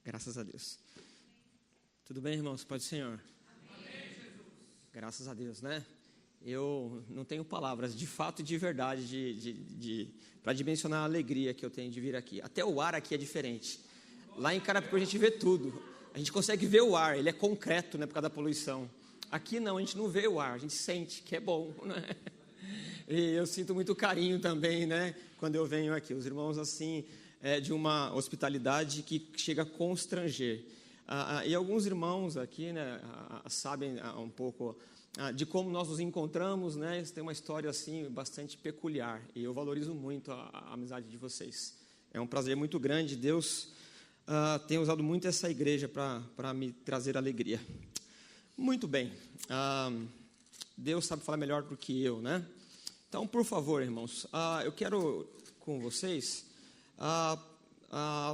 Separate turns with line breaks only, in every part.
Graças a Deus. Tudo bem, irmãos? Paz do Senhor.
Amém, Jesus.
Graças a Deus, né? Eu não tenho palavras, de fato e de verdade, para dimensionar a alegria que eu tenho de vir aqui. Até o ar aqui é diferente. Lá em Carapicuíba a gente vê tudo. A gente consegue ver o ar, ele é concreto, né, por causa da poluição. Aqui não, a gente não vê o ar, a gente sente, que é bom, né? E eu sinto muito carinho também, né, quando eu venho aqui. Os irmãos, assim, de uma hospitalidade que chega a constranger. E alguns irmãos aqui, né, sabem um pouco de como nós nos encontramos, né? Eles têm uma história assim bastante peculiar e eu valorizo muito a amizade de vocês. É um prazer muito grande. Deus tem usado muito essa igreja para me trazer alegria. Muito bem. Deus sabe falar melhor do que eu, né? Então, por favor, irmãos, eu quero com vocês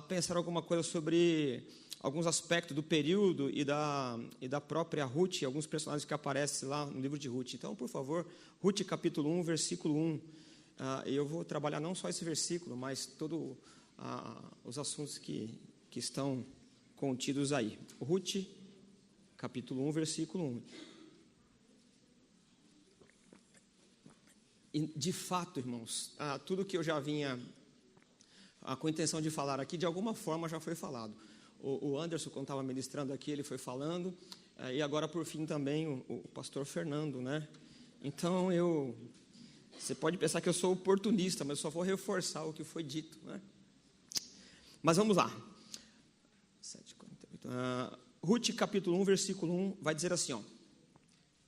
pensar alguma coisa sobre alguns aspectos do período e da própria Ruth, alguns personagens que aparecem lá no livro de Ruth. Então, por favor, Ruth capítulo 1, versículo 1. Eu vou trabalhar não só esse versículo, mas todos os assuntos que estão contidos aí. Ruth capítulo 1, versículo 1. E, de fato, irmãos, tudo que eu já vinha com a intenção de falar aqui, de alguma forma já foi falado. O Anderson, quando estava ministrando aqui, ele foi falando, e agora, por fim, também o pastor Fernando, né? Então, você pode pensar que eu sou oportunista, mas eu só vou reforçar o que foi dito, né? Mas vamos lá. 7:48. Ruth, capítulo 1, versículo 1, vai dizer assim, ó.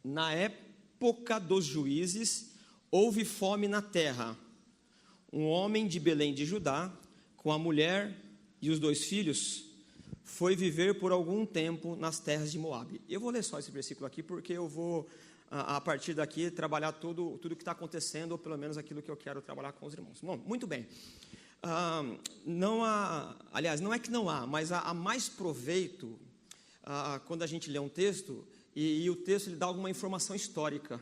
Na época dos juízes, houve fome na terra. Um homem de Belém de Judá, com a mulher e os 2 filhos, foi viver por algum tempo nas terras de Moabe. Eu vou ler só esse versículo aqui, porque eu vou, a partir daqui, trabalhar tudo que está acontecendo, ou pelo menos aquilo que eu quero trabalhar com os irmãos. Bom, muito bem. Não é que não há, mas há mais proveito quando a gente lê um texto, e o texto ele dá alguma informação histórica.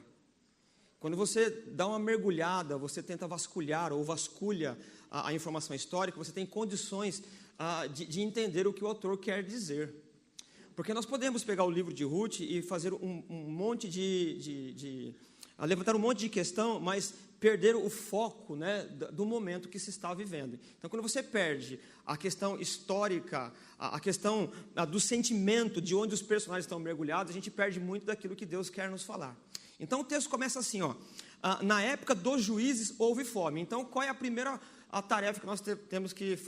Quando você dá uma mergulhada, você tenta vasculhar ou vasculha a informação histórica, você tem condições de entender o que o autor quer dizer. Porque nós podemos pegar o livro de Ruth e fazer um monte levantar um monte de questão, mas perder o foco, né, do momento que se está vivendo. Então, quando você perde a questão histórica, a questão do sentimento, de onde os personagens estão mergulhados, a gente perde muito daquilo que Deus quer nos falar. Então, o texto começa assim, ó. Na época dos juízes houve fome. Então, qual é a primeira tarefa que nós temos que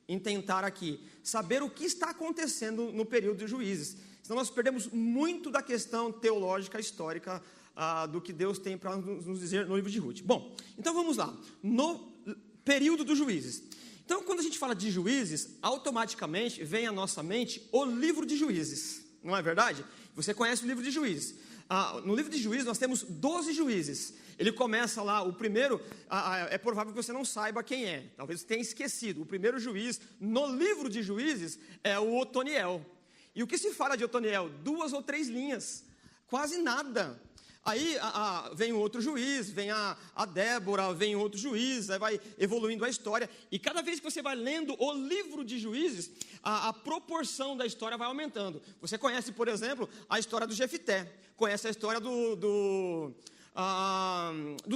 intentar aqui? Saber o que está acontecendo no período dos juízes. Senão nós perdemos muito da questão teológica, histórica, do que Deus tem para nos dizer no livro de Ruth. Bom, então vamos lá. No período dos juízes. Então, quando a gente fala de juízes, automaticamente vem à nossa mente o livro de juízes. Não é verdade? Você conhece o livro de juízes. No livro de juízes nós temos 12 juízes. Ele começa lá, o primeiro, é provável que você não saiba quem é, talvez você tenha esquecido. O primeiro juiz no livro de juízes é o Otoniel. E o que se fala de Otoniel? 2 ou 3 linhas, quase nada. Aí vem um outro juiz, vem a Débora, vem outro juiz, aí vai evoluindo a história. E cada vez que você vai lendo o livro de juízes, a proporção da história vai aumentando. Você conhece, por exemplo, a história do Jefité, conhece a história do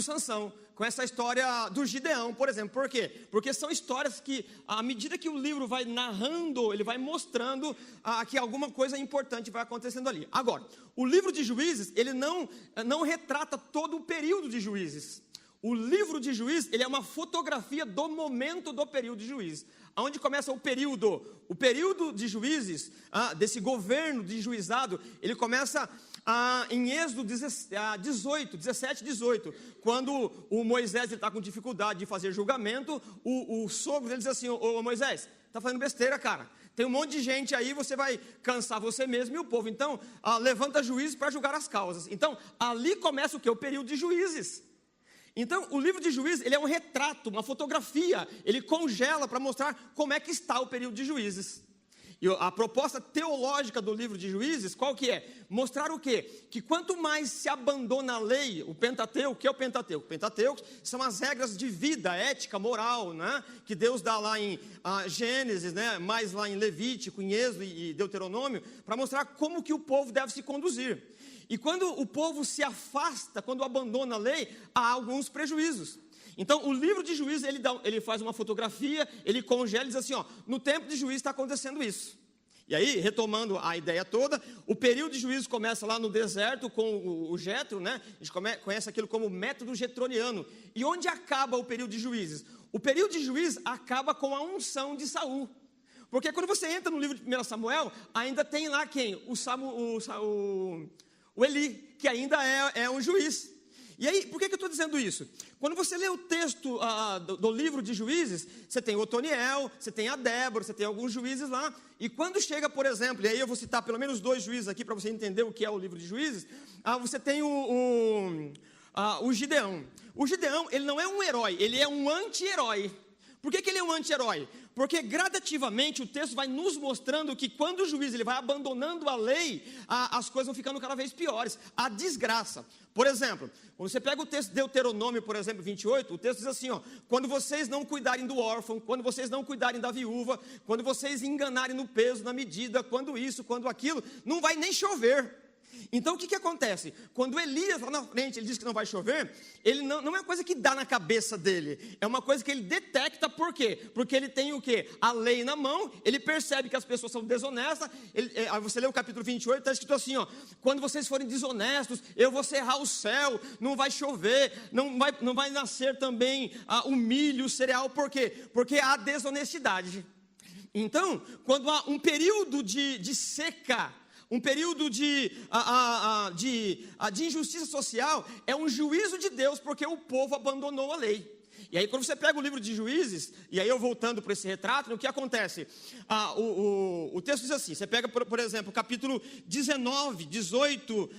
Sansão, conhece a história do Gideão, por exemplo. Por quê? Porque são histórias que, à medida que o livro vai narrando, ele vai mostrando que alguma coisa importante vai acontecendo ali. Agora, o livro de Juízes, ele não retrata todo o período de Juízes. O livro de Juízes, ele é uma fotografia do momento do período de Juízes. Aonde começa o período? O período de Juízes, desse governo de juizado, ele começa em Êxodo 17, 18, quando o Moisés está com dificuldade de fazer julgamento, o sogro dele diz assim: ô Moisés, está fazendo besteira, cara, tem um monte de gente aí, você vai cansar você mesmo e o povo, então levanta juízes para julgar as causas. Então ali começa o que? O período de juízes. Então o livro de juízes, ele é um retrato, uma fotografia, ele congela para mostrar como é que está o período de juízes. E a proposta teológica do livro de Juízes, qual que é? Mostrar o quê? Que quanto mais se abandona a lei, o Pentateuco, o que é o Pentateuco? O Pentateuco são as regras de vida, ética, moral, né? Que Deus dá lá em Gênesis, né? Mais lá em Levítico, em Êxodo e Deuteronômio, para mostrar como que o povo deve se conduzir. E quando o povo se afasta, quando abandona a lei, há alguns prejuízos. Então, o livro de Juízes, ele faz uma fotografia, ele congela e diz assim, ó, no tempo de Juízes está acontecendo isso. E aí, retomando a ideia toda, o período de Juízes começa lá no deserto com o Jetro, né? A gente conhece aquilo como método getroniano. E onde acaba o período de Juízes? O período de Juízes acaba com a unção de Saul. Porque quando você entra no livro de 1 Samuel, ainda tem lá quem? O Eli, que ainda é um juiz. E aí, por que eu estou dizendo isso? Quando você lê o texto do livro de Juízes, você tem o Otoniel, você tem a Débora, você tem alguns juízes lá, e quando chega, por exemplo, e aí eu vou citar pelo menos 2 juízes aqui, para você entender o que é o livro de Juízes, você tem o Gideão. O Gideão, ele não é um herói, ele é um anti-herói. Por que ele é um anti-herói? Porque gradativamente o texto vai nos mostrando que quando o juiz ele vai abandonando a lei, as coisas vão ficando cada vez piores. A desgraça. Por exemplo, quando você pega o texto de Deuteronômio, por exemplo, 28, o texto diz assim, ó, quando vocês não cuidarem do órfão, quando vocês não cuidarem da viúva, quando vocês enganarem no peso, na medida, quando isso, quando aquilo, não vai nem chover. Então o que acontece? Quando Elias lá na frente, ele diz que não vai chover, ele não é uma coisa que dá na cabeça dele, é uma coisa que ele detecta, por quê? Porque ele tem o quê? A lei na mão, ele percebe que as pessoas são desonestas, aí você lê o capítulo 28, está escrito assim, ó, quando vocês forem desonestos, eu vou cerrar o céu, não vai chover, não vai nascer também o milho, o cereal, por quê? Porque há desonestidade. Então, quando há um período de seca, um período de injustiça social, é um juízo de Deus, porque o povo abandonou a lei. E aí quando você pega o livro de Juízes, e aí eu voltando para esse retrato, o que acontece? O texto diz assim, você pega por exemplo, o capítulo 19, 18,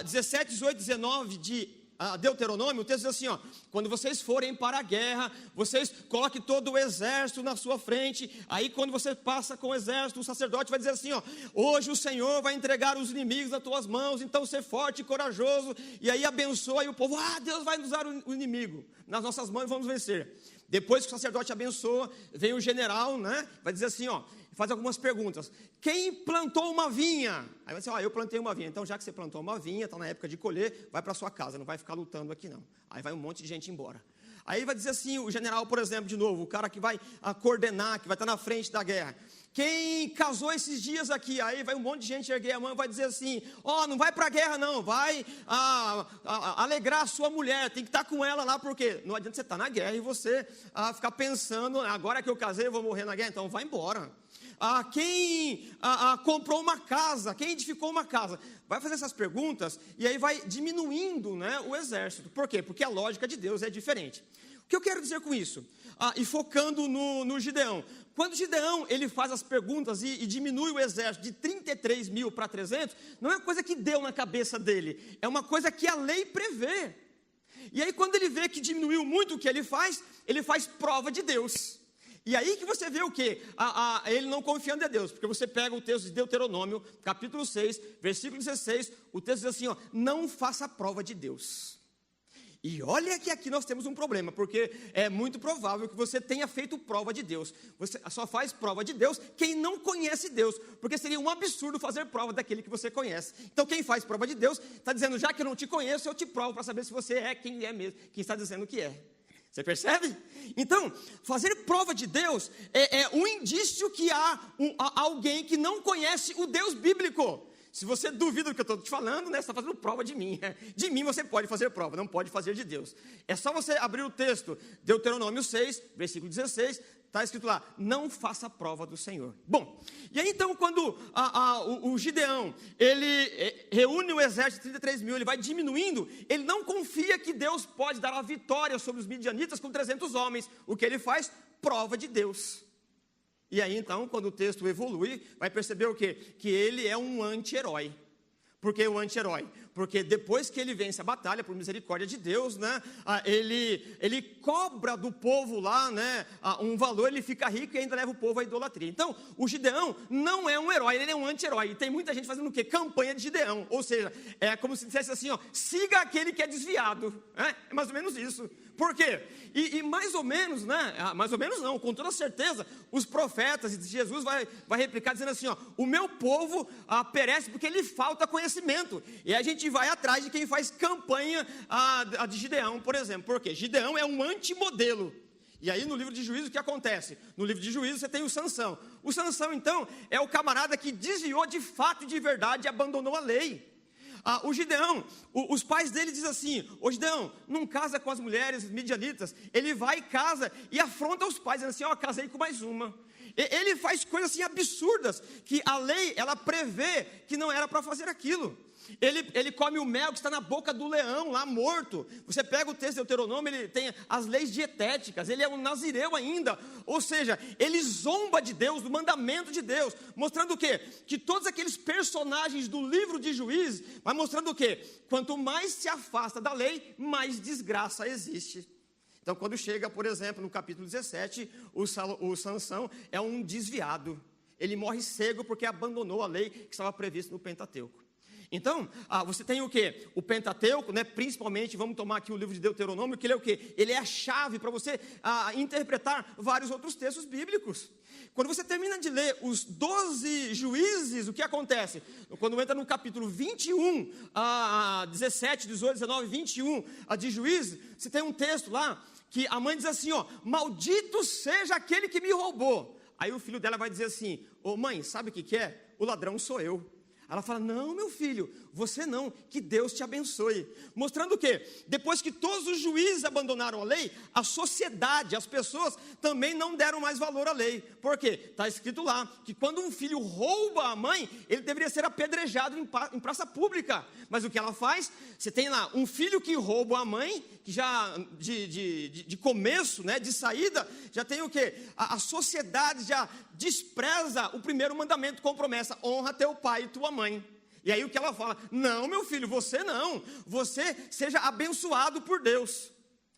17, 18, 19 de Deuteronômio, o texto diz assim, ó, quando vocês forem para a guerra, vocês coloquem todo o exército na sua frente, aí quando você passa com o exército, o sacerdote vai dizer assim, ó, hoje o Senhor vai entregar os inimigos nas tuas mãos, então ser forte e corajoso, e aí abençoa, e o povo, Deus vai nos dar o inimigo nas nossas mãos e vamos vencer. Depois que o sacerdote abençoa, vem o general, né, vai dizer assim, ó, faz algumas perguntas. Quem plantou uma vinha? Aí vai dizer, eu plantei uma vinha. Então, já que você plantou uma vinha, está na época de colher, vai para sua casa, não vai ficar lutando aqui não. Aí vai um monte de gente embora. Aí vai dizer assim, o general, por exemplo, de novo, o cara que vai coordenar, que vai estar na frente da guerra. Quem casou esses dias aqui? Aí vai um monte de gente erguer a mão e vai dizer assim, não vai para a guerra não, vai alegrar a sua mulher, tem que estar com ela lá, porque não adianta você estar na guerra e você ficar pensando, agora que eu casei eu vou morrer na guerra, então vai embora. Quem comprou uma casa, quem edificou uma casa, vai fazer essas perguntas e aí vai diminuindo, né, o exército. Por quê? Porque a lógica de Deus é diferente. O que eu quero dizer com isso? E focando no Gideão. Quando Gideão ele faz as perguntas e diminui o exército de 33 mil para 300, não é uma coisa que deu na cabeça dele, é uma coisa que a lei prevê. E aí quando ele vê que diminuiu muito o que ele faz prova de Deus. E aí que você vê o quê? Ele não confiando em Deus, porque você pega o texto de Deuteronômio, capítulo 6, versículo 16, o texto diz assim, ó, não faça prova de Deus. E olha que aqui nós temos um problema, porque é muito provável que você tenha feito prova de Deus. Você só faz prova de Deus quem não conhece Deus, porque seria um absurdo fazer prova daquele que você conhece. Então quem faz prova de Deus, está dizendo, já que eu não te conheço, eu te provo para saber se você é quem é mesmo, quem está dizendo que é. Você percebe? Então, fazer prova de Deus é um indício que há alguém que não conhece o Deus bíblico. Se você duvida do que eu estou te falando, né, você está fazendo prova de mim. De mim você pode fazer prova, não pode fazer de Deus. É só você abrir o texto, Deuteronômio 6, versículo 16, está escrito lá, não faça prova do Senhor. Bom, e aí então quando o Gideão, ele reúne o exército de 33 mil, ele vai diminuindo, ele não confia que Deus pode dar a vitória sobre os midianitas com 300 homens. O que ele faz? Prova de Deus. E aí então, quando o texto evolui, vai perceber o quê? Que ele é um anti-herói. Por que o anti-herói? Porque depois que ele vence a batalha, por misericórdia de Deus, né, ele cobra do povo lá, né, um valor, ele fica rico e ainda leva o povo à idolatria. Então, o Gideão não é um herói, ele é um anti-herói. E tem muita gente fazendo o quê? Campanha de Gideão. Ou seja, é como se dissesse assim, ó, siga aquele que é desviado. É mais ou menos isso. Por quê? E mais ou menos, né? Mais ou menos não, com toda certeza, os profetas e Jesus vai replicar dizendo assim, ó, o meu povo perece porque lhe falta conhecimento. E a gente vai atrás de quem faz campanha de Gideão, por exemplo. Por quê? Gideão é um antimodelo. E aí no livro de Juízes o que acontece? No livro de Juízes você tem o Sansão. O Sansão então é o camarada que desviou de fato e de verdade e abandonou a lei. O Gideão, os pais dele dizem assim, ô Gideão, não casa com as mulheres midianitas. Ele vai e casa e afronta os pais, dizendo assim, ó, casei com mais uma. Ele faz coisas assim absurdas, que a lei, ela prevê que não era para fazer aquilo. Ele come o mel que está na boca do leão, lá morto. Você pega o texto de Deuteronômio, ele tem as leis dietéticas, ele é um nazireu ainda. Ou seja, ele zomba de Deus, do mandamento de Deus. Mostrando o quê? Que todos aqueles personagens do livro de Juízes, vai mostrando o quê? Quanto mais se afasta da lei, mais desgraça existe. Então, quando chega, por exemplo, no capítulo 17, o Sansão é um desviado. Ele morre cego porque abandonou a lei que estava prevista no Pentateuco. Então, você tem o quê? O Pentateuco, né? Principalmente, vamos tomar aqui o livro de Deuteronômio, que ele é o quê? Ele é a chave para você interpretar vários outros textos bíblicos. Quando você termina de ler os 12 juízes, o que acontece? Quando entra no capítulo 21, 17, 18, 19, 21 de juízes, você tem um texto lá, que a mãe diz assim, ó, maldito seja aquele que me roubou. Aí o filho dela vai dizer assim, ô mãe, sabe o que é? O ladrão sou eu. Ela fala, não meu filho, você não, que Deus te abençoe. Mostrando o quê? Depois que todos os juízes abandonaram a lei, a sociedade, as pessoas também não deram mais valor à lei. Por quê? Está escrito lá, que quando um filho rouba a mãe, ele deveria ser apedrejado em praça pública. Mas o que ela faz? Você tem lá um filho que rouba a mãe, que já de começo, né, de saída, já tem o quê? A sociedade já despreza o primeiro mandamento com promessa, honra teu pai e tua mãe. E aí o que ela fala? Não, meu filho, você não. Você seja abençoado por Deus.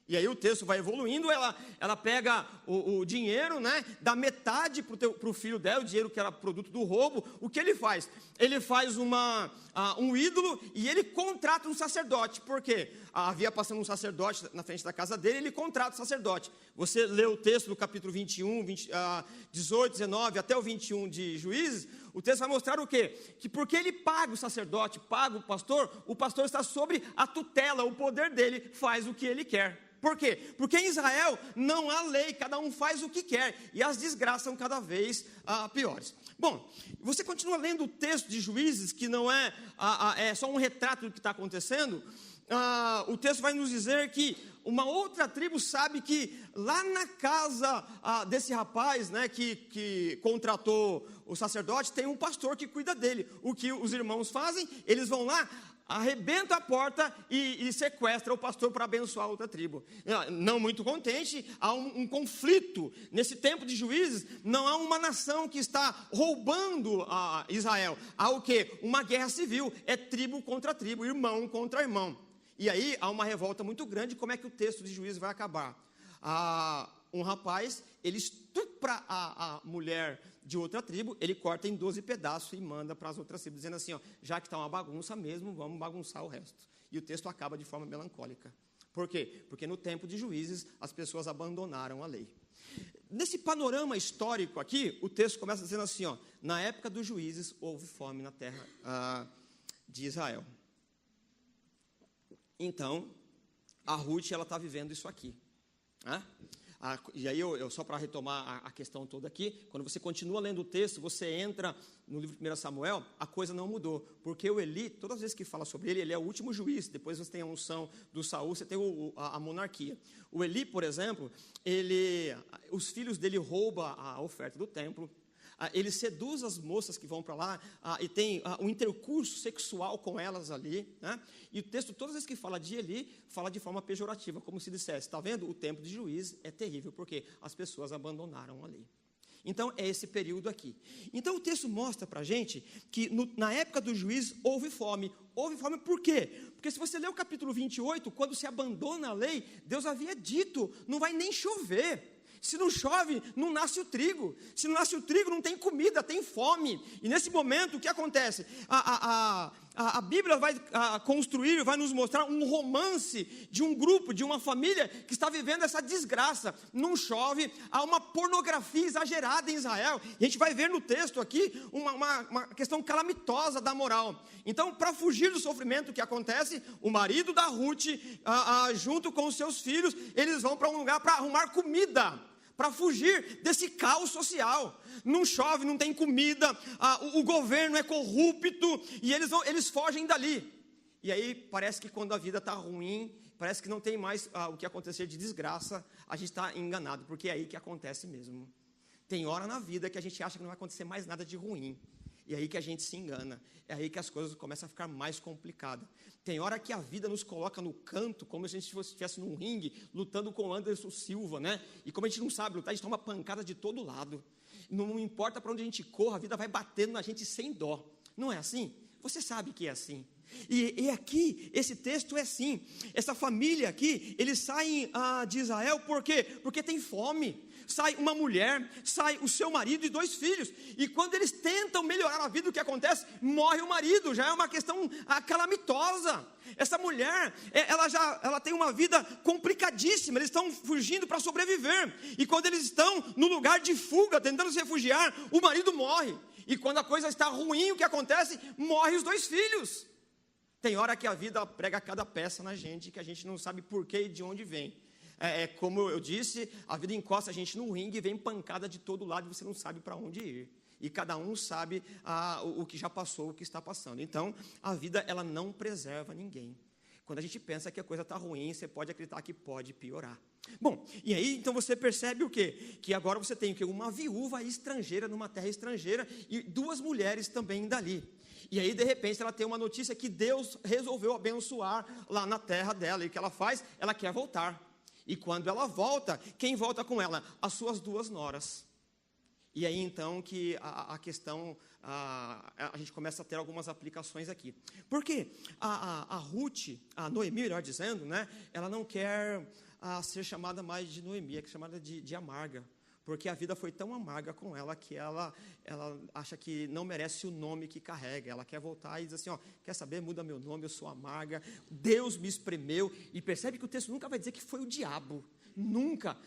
E aí o texto vai evoluindo, ela pega o dinheiro, né, dá metade para o filho dela, o dinheiro que era produto do roubo. O que ele faz? Ele faz um ídolo e ele contrata um sacerdote. Por quê? Havia passando um sacerdote na frente da casa dele, ele contrata o sacerdote. Você lê o texto do capítulo 21, 18, 19 até o 21 de Juízes, o texto vai mostrar o quê? Que porque ele paga o sacerdote, paga o pastor está sobre a tutela, o poder dele faz o que ele quer. Por quê? Porque em Israel não há lei, cada um faz o que quer, e as desgraças são cada vez piores. Bom, você continua lendo o texto de Juízes, que não é só um retrato do que está acontecendo. O texto vai nos dizer que uma outra tribo sabe que lá na casa desse rapaz, né, que contratou o sacerdote, tem um pastor que cuida dele. O que os irmãos fazem? Eles vão lá, arrebenta a porta e sequestra o pastor para abençoar a outra tribo. Não muito contente, há um conflito. Nesse tempo de Juízes, não há uma nação que está roubando a Israel. Há o quê? Uma guerra civil, é tribo contra tribo, irmão contra irmão. E aí há uma revolta muito grande. Como é que o texto de Juízes vai acabar? Um rapaz, ele estupra a mulher de outra tribo, ele corta em 12 pedaços e manda para as outras tribos, dizendo assim, ó, já que está uma bagunça mesmo, vamos bagunçar o resto. E o texto acaba de forma melancólica. Por quê? Porque no tempo de Juízes, as pessoas abandonaram a lei. Nesse panorama histórico aqui, o texto começa dizendo assim, ó, na época dos Juízes, houve fome na terra de Israel. Então, a Ruth, ela está vivendo isso aqui. E aí, só para retomar a questão toda aqui, quando você continua lendo o texto, você entra no livro de 1 Samuel, a coisa não mudou, porque o Eli, todas as vezes que fala sobre ele é o último juiz, depois você tem a unção do Saul, você tem a monarquia. O Eli, por exemplo, os filhos dele roubam a oferta do templo, ele seduz as moças que vão para lá e tem um intercurso sexual com elas ali, né? E o texto, todas as vezes que fala de Eli, fala de forma pejorativa, como se dissesse, está vendo? O tempo de Juízes é terrível, porque as pessoas abandonaram a lei. Então, é esse período aqui. Então, o texto mostra para a gente que na época dos juízes houve fome. Houve fome por quê? Porque se você ler o capítulo 28, quando se abandona a lei, Deus havia dito, não vai nem chover. Se não chove, não nasce o trigo. Se não nasce o trigo, não tem comida, tem fome. E nesse momento, o que acontece? A Bíblia vai construir, vai nos mostrar um romance de um grupo, de uma família que está vivendo essa desgraça. Não chove, há uma pornografia exagerada em Israel. E a gente vai ver no texto aqui uma questão calamitosa da moral. Então, para fugir do sofrimento que acontece, o marido da Ruth, junto com os seus filhos, eles vão para um lugar para arrumar comida, para fugir desse caos social. Não chove, não tem comida, o governo é corrupto, e eles fogem dali. E aí parece que quando a vida está ruim, parece que não tem mais o que acontecer de desgraça, a gente está enganado, porque é aí que acontece mesmo. Tem hora na vida que a gente acha que não vai acontecer mais nada de ruim, e é aí que a gente se engana, é aí que as coisas começam a ficar mais complicadas. Tem hora que a vida nos coloca no canto, como se a gente estivesse num ringue, lutando com o Anderson Silva, né? E como a gente não sabe lutar, a gente toma pancada de todo lado. Não importa para onde a gente corra, a vida vai batendo na gente sem dó. Não é assim? Você sabe que é assim. E aqui, esse texto é assim. Essa família aqui, eles saem de Israel, por quê? Porque tem fome. Sai uma mulher, sai o seu marido e 2 filhos. E quando eles tentam melhorar a vida, o que acontece? Morre o marido, já é uma questão calamitosa. Essa mulher, ela tem uma vida complicadíssima. Eles estão fugindo para sobreviver. E quando eles estão no lugar de fuga, tentando se refugiar, o marido morre. E quando a coisa está ruim, o que acontece? Morre os 2 filhos. Tem hora que a vida prega cada peça na gente, que a gente não sabe por quê e de onde vem. Como eu disse, a vida encosta a gente no ringue e vem pancada de todo lado e você não sabe para onde ir. E cada um sabe o que já passou, o que está passando. Então, a vida, ela não preserva ninguém. Quando a gente pensa que a coisa está ruim, você pode acreditar que pode piorar. Bom, e aí então você percebe o quê? Que agora você tem uma viúva estrangeira, numa terra estrangeira, e 2 mulheres também dali. E aí, de repente, ela tem uma notícia que Deus resolveu abençoar lá na terra dela. E o que ela faz? Ela quer voltar. E quando ela volta, quem volta com ela? As suas 2 noras. E aí, então, que a questão, a gente começa a ter algumas aplicações aqui. Por quê? A Ruth, a Noemi, melhor dizendo, né? Ela não quer ser chamada mais de Noemi, é chamada de amarga. Porque a vida foi tão amarga com ela que ela acha que não merece o nome que carrega. Ela quer voltar e diz assim, quer saber, muda meu nome, eu sou amarga. Deus me espremeu. E percebe que o texto nunca vai dizer que foi o diabo. Nunca.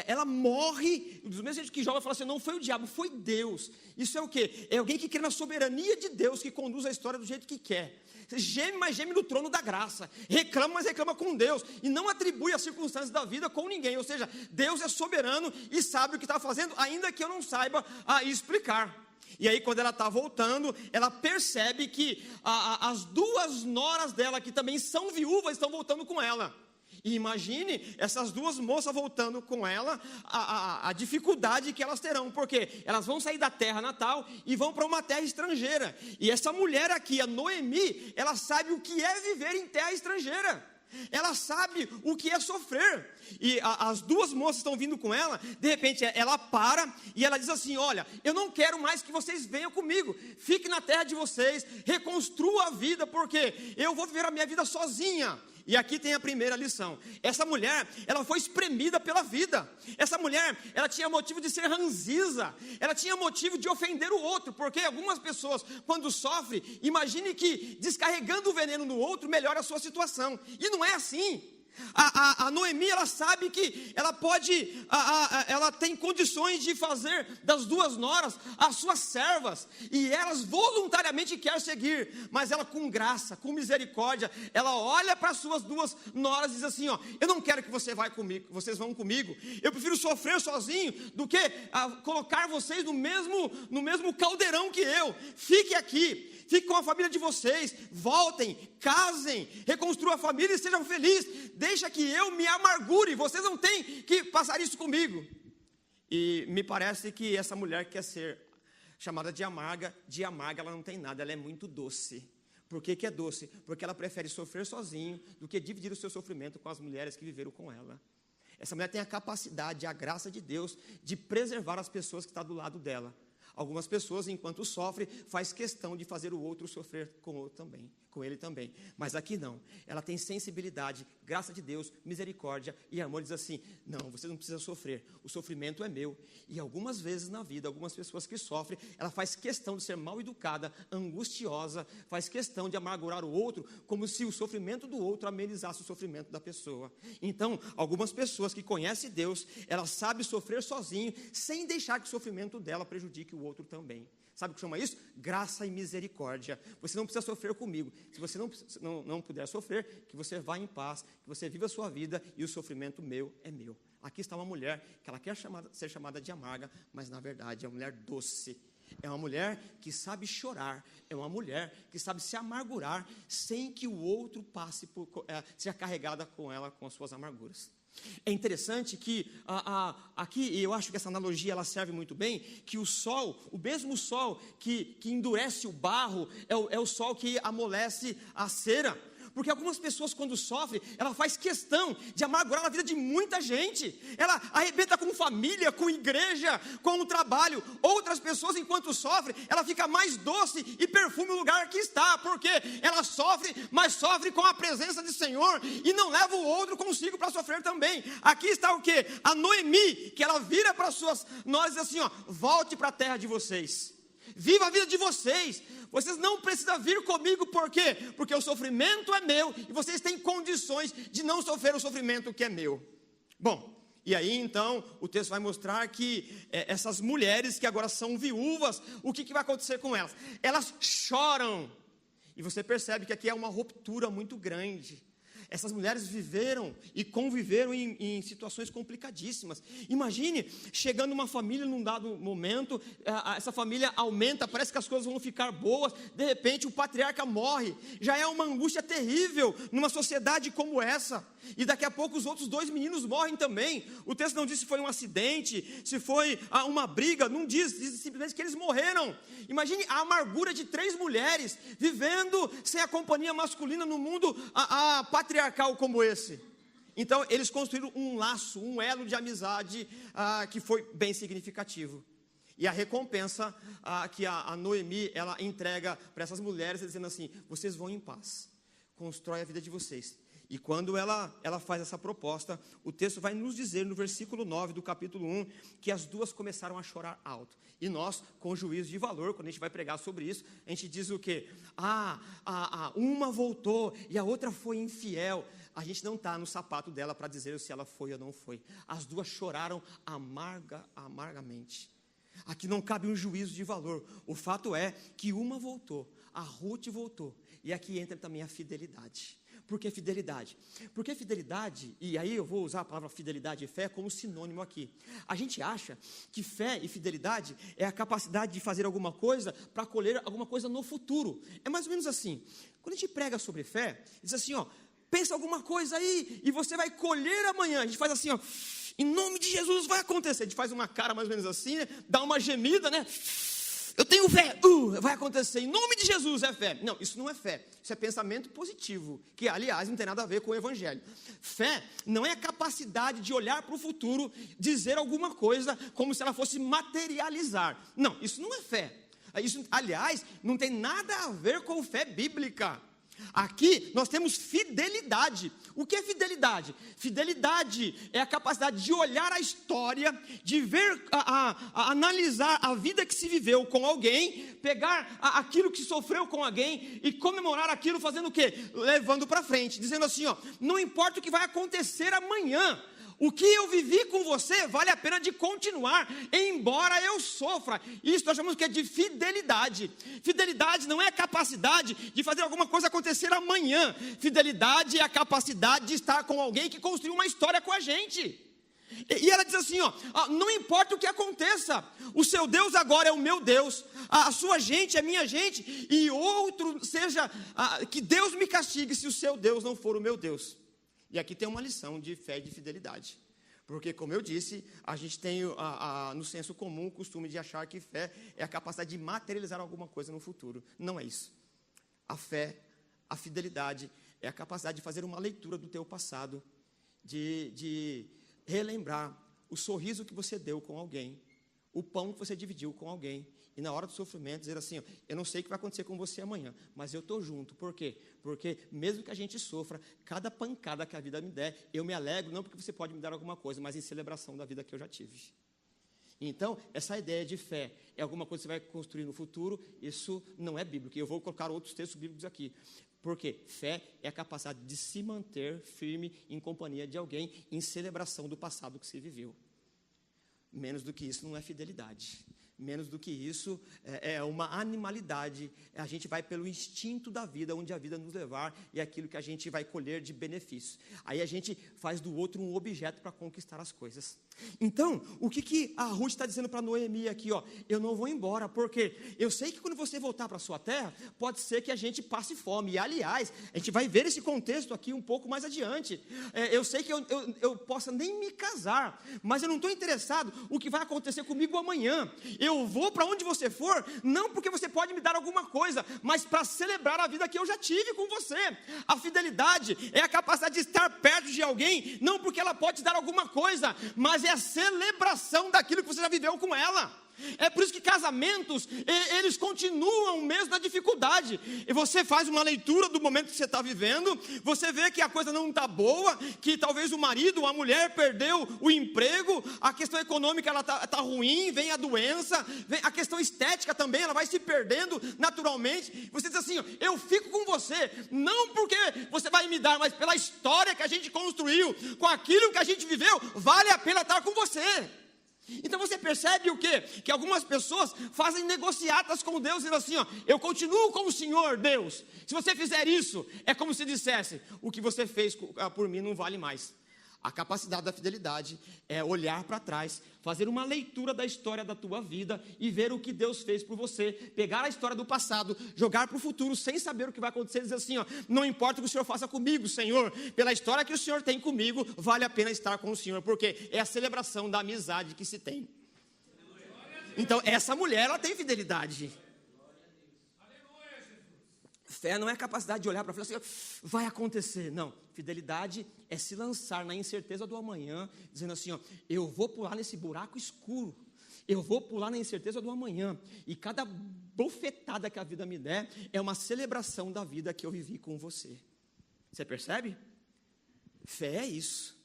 Ela morre, do mesmo jeito que Jó vai falar assim, não foi o diabo, foi Deus. Isso é o quê? É alguém que crê na soberania de Deus, que conduz a história do jeito que quer. Geme, mas geme no trono da graça. Reclama, mas reclama com Deus. E não atribui as circunstâncias da vida com ninguém. Ou seja, Deus é soberano e sabe o que está fazendo, ainda que eu não saiba explicar. E aí, quando ela está voltando, ela percebe que as 2 noras dela, que também são viúvas, estão voltando com ela. E imagine essas 2 moças voltando com ela, a dificuldade que elas terão, porque elas vão sair da terra natal e vão para uma terra estrangeira. E essa mulher aqui, a Noemi, ela sabe o que é viver em terra estrangeira. Ela sabe o que é sofrer. E as 2 moças estão vindo com ela. De repente ela para e ela diz assim, olha, eu não quero mais que vocês venham comigo. Fique na terra de vocês, reconstrua a vida, porque eu vou viver a minha vida sozinha. E aqui tem a primeira lição. Essa mulher, ela foi espremida pela vida. Essa mulher, ela tinha motivo de ser ranziza. Ela tinha motivo de ofender o outro. Porque algumas pessoas, quando sofrem, imagine que descarregando o veneno no outro, melhora a sua situação. E não é assim. A Noemi, ela sabe que ela pode, ela tem condições de fazer das 2 noras as suas servas, e elas voluntariamente querem seguir, mas ela com graça, com misericórdia, ela olha para as suas 2 noras e diz assim, eu não quero que vocês vão comigo, eu prefiro sofrer sozinho, do que colocar vocês no mesmo caldeirão que eu. Fique aqui. Fique com a família de vocês, voltem, casem, reconstruam a família e sejam felizes. Deixa que eu me amargure, vocês não têm que passar isso comigo. E me parece que essa mulher quer ser chamada de amarga ela não tem nada, ela é muito doce. Por que é doce? Porque ela prefere sofrer sozinho do que dividir o seu sofrimento com as mulheres que viveram com ela. essa mulher tem a capacidade, a graça de Deus, de preservar as pessoas que estão do lado dela. Algumas pessoas, enquanto sofrem, faz questão de fazer o outro sofrer com ele também. Mas aqui não. Ela tem sensibilidade, graça de Deus, misericórdia e amor. Diz assim, não, você não precisa sofrer. O sofrimento é meu. E algumas vezes na vida, algumas pessoas que sofrem, ela faz questão de ser mal educada, angustiosa, faz questão de amargurar o outro, como se o sofrimento do outro amenizasse o sofrimento da pessoa. Então, algumas pessoas que conhecem Deus, ela sabe sofrer sozinho, sem deixar que o sofrimento dela prejudique o outro também. Sabe o que chama isso? Graça e misericórdia. Você não precisa sofrer comigo. Se você não puder sofrer, que você vá em paz, que você viva a sua vida e o sofrimento meu é meu. Aqui está uma mulher que ela quer ser chamada de amarga, mas na verdade é uma mulher doce. É uma mulher que sabe chorar, é uma mulher que sabe se amargurar sem que o outro seja carregada com ela, com as suas amarguras. É interessante que aqui, e eu acho que essa analogia ela serve muito bem, que o sol, o mesmo sol que endurece o barro, é o sol que amolece a cera. Porque algumas pessoas, quando sofrem, ela faz questão de amargurar a vida de muita gente. Ela arrebenta com família, com igreja, com o trabalho. Outras pessoas, enquanto sofrem, ela fica mais doce e perfume o lugar que está. Porque ela sofre, mas sofre com a presença do Senhor e não leva o outro consigo para sofrer também. Aqui está o quê? A Noemi, que ela vira para suas nós e diz assim, volte para a terra de vocês. Viva a vida de vocês. Vocês não precisam vir comigo, por quê? Porque o sofrimento é meu e vocês têm condições de não sofrer o sofrimento que é meu. Bom, e aí então o texto vai mostrar que essas mulheres que agora são viúvas, o que vai acontecer com elas? Elas choram. E você percebe que aqui é uma ruptura muito grande. Essas mulheres viveram e conviveram em situações complicadíssimas. Imagine, chegando uma família num dado momento, essa família aumenta, parece que as coisas vão ficar boas, de repente o patriarca morre. Já é uma angústia terrível numa sociedade como essa. E daqui a pouco os outros 2 meninos morrem também. O texto não diz se foi um acidente, se foi uma briga, não diz simplesmente que eles morreram. Imagine a amargura de 3 mulheres vivendo sem a companhia masculina no mundo patriarcal como esse. Então eles construíram um laço, um elo de amizade que foi bem significativo. E a recompensa que a Noemi ela entrega para essas mulheres, dizendo assim, vocês vão em paz, constrói a vida de vocês. E quando ela faz essa proposta, o texto vai nos dizer no versículo 9 do capítulo 1, que as duas começaram a chorar alto. E nós, com juízo de valor, quando a gente vai pregar sobre isso, a gente diz o quê? Uma voltou e a outra foi infiel. A gente não está no sapato dela para dizer se ela foi ou não foi. As duas choraram amargamente. Aqui não cabe um juízo de valor. O fato é que uma voltou, a Ruth voltou. E aqui entra também a fidelidade. Por que fidelidade? Porque fidelidade, e aí eu vou usar a palavra fidelidade e fé como sinônimo aqui. A gente acha que fé e fidelidade é a capacidade de fazer alguma coisa para colher alguma coisa no futuro. É mais ou menos assim. Quando a gente prega sobre fé, diz assim, pensa alguma coisa aí e você vai colher amanhã. A gente faz assim, em nome de Jesus vai acontecer. A gente faz uma cara mais ou menos assim, né? Dá uma gemida, né? Eu tenho fé, vai acontecer, em nome de Jesus é fé. Não, isso não é fé, isso é pensamento positivo, que aliás não tem nada a ver com o evangelho. Fé não é a capacidade de olhar para o futuro, dizer alguma coisa como se ela fosse materializar. Não, isso não é fé. Isso, aliás, não tem nada a ver com fé bíblica. Aqui nós temos fidelidade. O que é fidelidade? Fidelidade é a capacidade de olhar a história, de ver, analisar a vida que se viveu com alguém, pegar aquilo que sofreu com alguém e comemorar aquilo fazendo o quê? Levando para frente, dizendo assim, não importa o que vai acontecer amanhã, o que eu vivi com você vale a pena de continuar, embora eu sofra. Isso nós chamamos que é de fidelidade. Fidelidade não é a capacidade de fazer alguma coisa acontecer amanhã. Fidelidade é a capacidade de estar com alguém que construiu uma história com a gente. E ela diz assim, não importa o que aconteça, o seu Deus agora é o meu Deus, a sua gente é minha gente, e outro seja, que Deus me castigue se o seu Deus não for o meu Deus. E aqui tem uma lição de fé e de fidelidade. Porque, como eu disse, a gente tem no senso comum o costume de achar que fé é a capacidade de materializar alguma coisa no futuro. Não é isso. A fé, a fidelidade, é a capacidade de fazer uma leitura do teu passado, de relembrar o sorriso que você deu com alguém, o pão que você dividiu com alguém, e na hora do sofrimento dizer assim, ó, eu não sei o que vai acontecer com você amanhã, mas eu estou junto. Por quê? Porque mesmo que a gente sofra, cada pancada que a vida me der, eu me alegro, não porque você pode me dar alguma coisa, mas em celebração da vida que eu já tive. Então, essa ideia de fé é alguma coisa que você vai construir no futuro, isso não é bíblico. E eu vou colocar outros textos bíblicos aqui. Porque fé é a capacidade de se manter firme em companhia de alguém, em celebração do passado que se viveu. Menos do que isso não é fidelidade. Menos do que isso é uma animalidade. A gente vai pelo instinto da vida, onde a vida nos levar, e é aquilo que a gente vai colher de benefício. Aí a gente faz do outro um objeto para conquistar as coisas. Então, o que a Ruth está dizendo para Noemi aqui, ó? Eu não vou embora, porque eu sei que quando você voltar para a sua terra, pode ser que a gente passe fome. E, aliás, a gente vai ver esse contexto aqui um pouco mais adiante. Eu sei que eu possa nem me casar, mas eu não estou interessado no que vai acontecer comigo amanhã. Eu vou para onde você for, não porque você pode me dar alguma coisa, mas para celebrar a vida que eu já tive com você. A fidelidade é a capacidade de estar perto de alguém, não porque ela pode te dar alguma coisa, mas é a celebração daquilo que você já viveu com ela. É por isso que casamentos, eles continuam mesmo na dificuldade. E você faz uma leitura do momento que você está vivendo, você vê que a coisa não está boa, que talvez o marido ou a mulher perdeu o emprego, a questão econômica ela tá ruim, vem a doença, vem a questão estética também, ela vai se perdendo naturalmente. Você diz assim, eu fico com você, não porque você vai me dar, mas pela história que a gente construiu, com aquilo que a gente viveu, vale a pena estar com você. Então você percebe o quê? Que algumas pessoas fazem negociatas com Deus, dizendo assim, ó, eu continuo com o Senhor, Deus. Se você fizer isso, é como se dissesse, o que você fez por mim não vale mais. A capacidade da fidelidade é olhar para trás, fazer uma leitura da história da tua vida e ver o que Deus fez por você, pegar a história do passado, jogar para o futuro sem saber o que vai acontecer, e dizer assim, ó, não importa o que o Senhor faça comigo, Senhor, pela história que o Senhor tem comigo, vale a pena estar com o Senhor, porque é a celebração da amizade que se tem. Então essa mulher, ela tem fidelidade. Fé não é a capacidade de olhar para frente e falar assim, vai acontecer. Não, fidelidade é se lançar na incerteza do amanhã, dizendo assim, ó, eu vou pular nesse buraco escuro, eu vou pular na incerteza do amanhã, e cada bofetada que a vida me der, é uma celebração da vida que eu vivi com você. Você percebe? Fé é isso.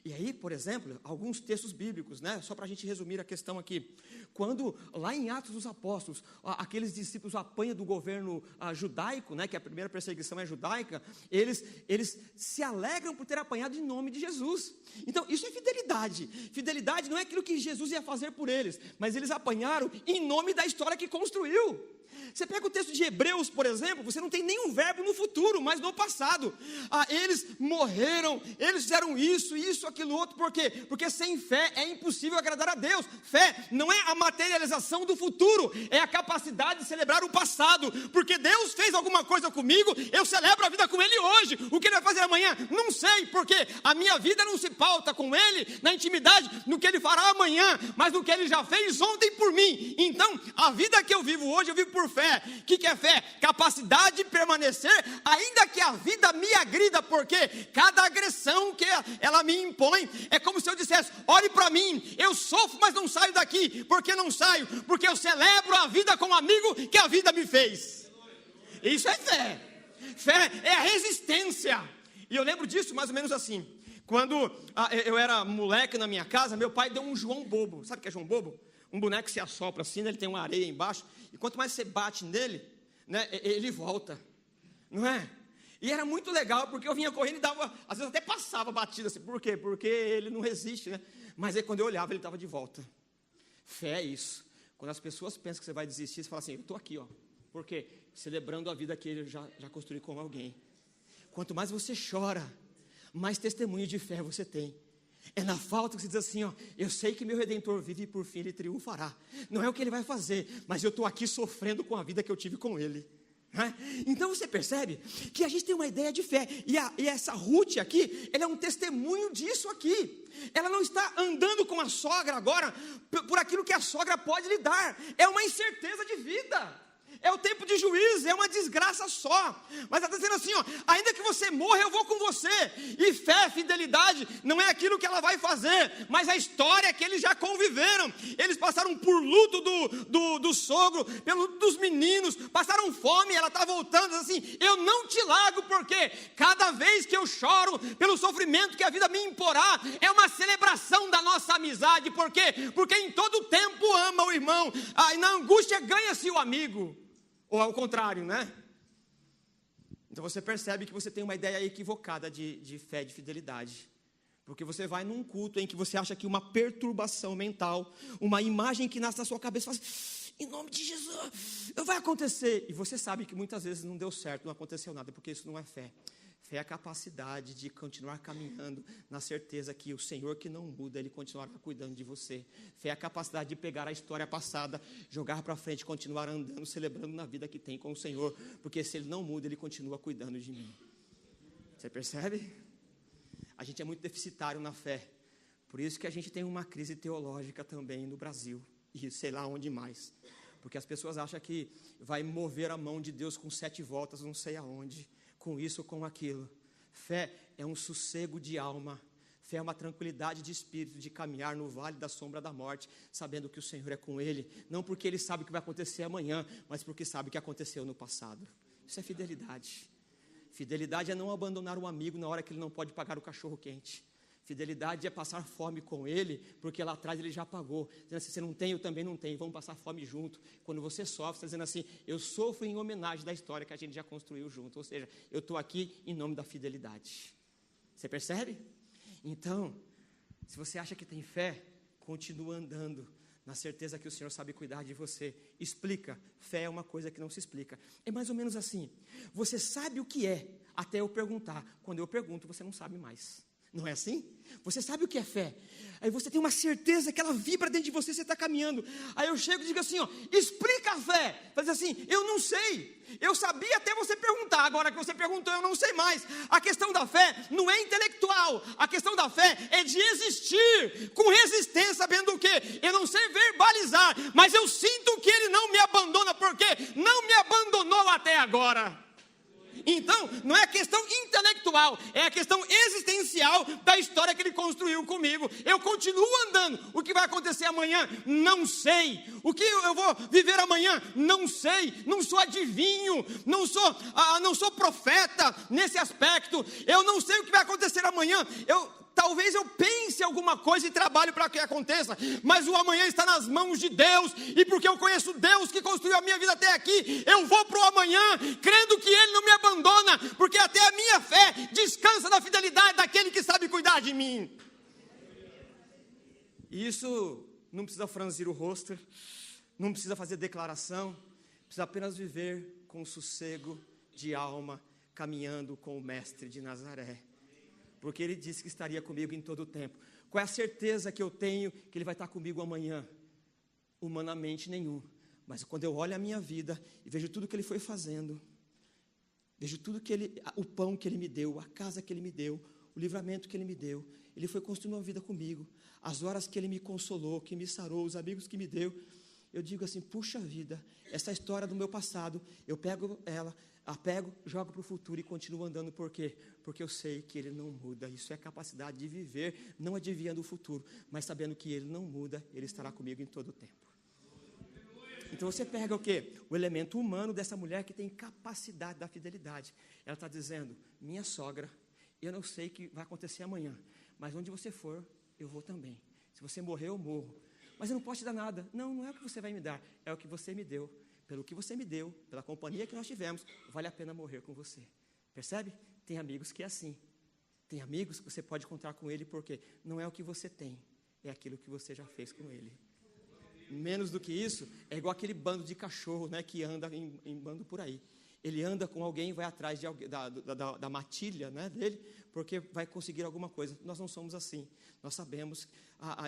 E aí, por exemplo, alguns textos bíblicos, né? Só para a gente resumir a questão aqui. Quando, lá em Atos dos Apóstolos, aqueles discípulos apanham do governo judaico, né? Que a primeira perseguição é judaica, eles se alegram por ter apanhado em nome de Jesus. Então, isso é fidelidade. Fidelidade não é aquilo que Jesus ia fazer por eles, mas eles apanharam em nome da história que construiu. Você pega o texto de Hebreus, por exemplo, você não tem nenhum verbo no futuro, mas no passado. Eles morreram, eles fizeram isso, aquilo, outro. Por quê? Porque sem fé é impossível agradar a Deus. Fé não é a materialização do futuro, é a capacidade de celebrar o passado. Porque Deus fez alguma coisa comigo, eu celebro a vida com Ele hoje. O que Ele vai fazer amanhã? Não sei, porque a minha vida não se pauta com Ele, na intimidade, no que Ele fará amanhã, mas no que Ele já fez ontem por mim. Então, a vida que eu vivo hoje, eu vivo por fé. O que é fé? Capacidade de permanecer, ainda que a vida me agrida, porque cada agressão que ela me impõe, é como se eu dissesse, olhe para mim, eu sofro, mas não saio daqui. Por que não saio? Porque eu celebro a vida com o amigo que a vida me fez. Isso é fé. Fé é a resistência. E eu lembro disso mais ou menos assim, quando eu era moleque na minha casa, meu pai deu um João Bobo. Sabe o que é João Bobo? Um boneco que se assopra assim, né? Ele tem uma areia embaixo, e quanto mais você bate nele, né, ele volta, não é? E era muito legal, porque eu vinha correndo e dava, às vezes até passava batida assim. Por quê? Porque ele não resiste, né? Mas aí quando eu olhava, ele estava de volta. Fé é isso. Quando as pessoas pensam que você vai desistir, você fala assim, eu estou aqui, ó. Por quê? Celebrando a vida que ele já construiu com alguém. Quanto mais você chora, mais testemunho de fé você tem. É na falta que você diz assim, ó, eu sei que meu Redentor vive e por fim Ele triunfará. Não é o que Ele vai fazer, mas eu estou aqui sofrendo com a vida que eu tive com Ele. Né? Então você percebe que a gente tem uma ideia de fé. E essa Ruth aqui, ela é um testemunho disso aqui. Ela não está andando com a sogra agora por aquilo que a sogra pode lhe dar. É uma incerteza de vida. É o tempo de juízo, é uma desgraça só. Mas ela está dizendo assim, ó, ainda que você morra, eu vou com você. E fé, fidelidade, não é aquilo que ela vai fazer, mas a história que eles já conviveram. Eles passaram por luto do sogro, pelo luto dos meninos, passaram fome, ela está voltando assim, eu não te largo, porque cada vez que eu choro pelo sofrimento que a vida me imporá, é uma celebração da nossa amizade. Por quê? Porque em todo tempo ama o irmão, e na angústia ganha-se o amigo. Ou ao contrário, né? Então você percebe que você tem uma ideia equivocada de fé, de fidelidade. Porque você vai num culto em que você acha que uma perturbação mental, uma imagem que nasce na sua cabeça, fala assim, em nome de Jesus, vai acontecer. E você sabe que muitas vezes não deu certo, não aconteceu nada, porque isso não é fé. Fé é a capacidade de continuar caminhando na certeza que o Senhor que não muda, Ele continuará cuidando de você. Fé é a capacidade de pegar a história passada, jogar para frente, continuar andando, celebrando na vida que tem com o Senhor, porque se Ele não muda, Ele continua cuidando de mim. Você percebe? A gente é muito deficitário na fé, por isso que a gente tem uma crise teológica também no Brasil, e sei lá onde mais, porque as pessoas acham que vai mover a mão de Deus com 7 voltas, não sei aonde, com isso ou com aquilo. Fé é um sossego de alma, fé é uma tranquilidade de espírito, de caminhar no vale da sombra da morte, sabendo que o Senhor é com ele, não porque ele sabe o que vai acontecer amanhã, mas porque sabe o que aconteceu no passado. Isso é fidelidade. Fidelidade é não abandonar um amigo na hora que ele não pode pagar o cachorro quente. Fidelidade é passar fome com ele, porque lá atrás ele já pagou. Dizendo assim, você não tem, eu também não tenho, vamos passar fome junto. Quando você sofre, você está dizendo assim, eu sofro em homenagem da história que a gente já construiu junto. Ou seja, eu estou aqui em nome da fidelidade. Você percebe? Então, se você acha que tem fé, continua andando, na certeza que o Senhor sabe cuidar de você. Explica, fé é uma coisa que não se explica. É mais ou menos assim, você sabe o que é, até eu perguntar. Quando eu pergunto, você não sabe mais. Não é assim? Você sabe o que é fé. Aí você tem uma certeza que ela vibra dentro de você, você está caminhando. Aí eu chego e digo assim, ó, explica a fé. Faz assim, eu não sei. Eu sabia até você perguntar. Agora que você perguntou, eu não sei mais. A questão da fé não é intelectual. A questão da fé é de existir com resistência, sabendo o quê? Eu não sei verbalizar, mas eu sinto que Ele não me abandona, porque não me abandonou até agora. Então, não é a questão intelectual, é a questão existencial da história que Ele construiu comigo. Eu continuo andando. O que vai acontecer amanhã? Não sei. O que eu vou viver amanhã? Não sei. Não sou adivinho, não sou profeta nesse aspecto. Eu não sei o que vai acontecer amanhã. Talvez eu pense alguma coisa e trabalhe para que aconteça, mas o amanhã está nas mãos de Deus, e porque eu conheço Deus que construiu a minha vida até aqui, eu vou para o amanhã, crendo que Ele não me abandona, porque até a minha fé descansa na fidelidade daquele que sabe cuidar de mim. Isso não precisa franzir o rosto, não precisa fazer declaração, precisa apenas viver com sossego de alma, caminhando com o Mestre de Nazaré. Porque Ele disse que estaria comigo em todo o tempo. Qual é a certeza que eu tenho que Ele vai estar comigo amanhã? Humanamente nenhum. Mas quando eu olho a minha vida e vejo tudo que Ele foi fazendo, vejo tudo o pão que Ele me deu, a casa que Ele me deu, o livramento que Ele me deu, Ele foi construindo uma vida comigo, as horas que Ele me consolou, que me sarou, os amigos que me deu, eu digo assim, puxa vida, essa história do meu passado, eu pego ela, apego, jogo para o futuro e continuo andando. Por quê? Porque eu sei que Ele não muda. Isso é a capacidade de viver, não adivinhando o futuro, mas sabendo que Ele não muda, Ele estará comigo em todo o tempo. Então você pega o quê? O elemento humano dessa mulher que tem capacidade da fidelidade. Ela está dizendo, minha sogra, eu não sei o que vai acontecer amanhã, mas onde você for, eu vou também. Se você morrer, eu morro. Mas eu não posso te dar nada. Não, não é o que você vai me dar, é o que você me deu. Pelo que você me deu, pela companhia que nós tivemos, vale a pena morrer com você. Percebe? Tem amigos que é assim. Tem amigos que você pode contar com ele, porque não é o que você tem, é aquilo que você já fez com ele. Menos do que isso, é igual aquele bando de cachorro, né, que anda em bando por aí. Ele anda com alguém, vai atrás de alguém, da matilha, né, dele, porque vai conseguir alguma coisa. Nós não somos assim. Nós sabemos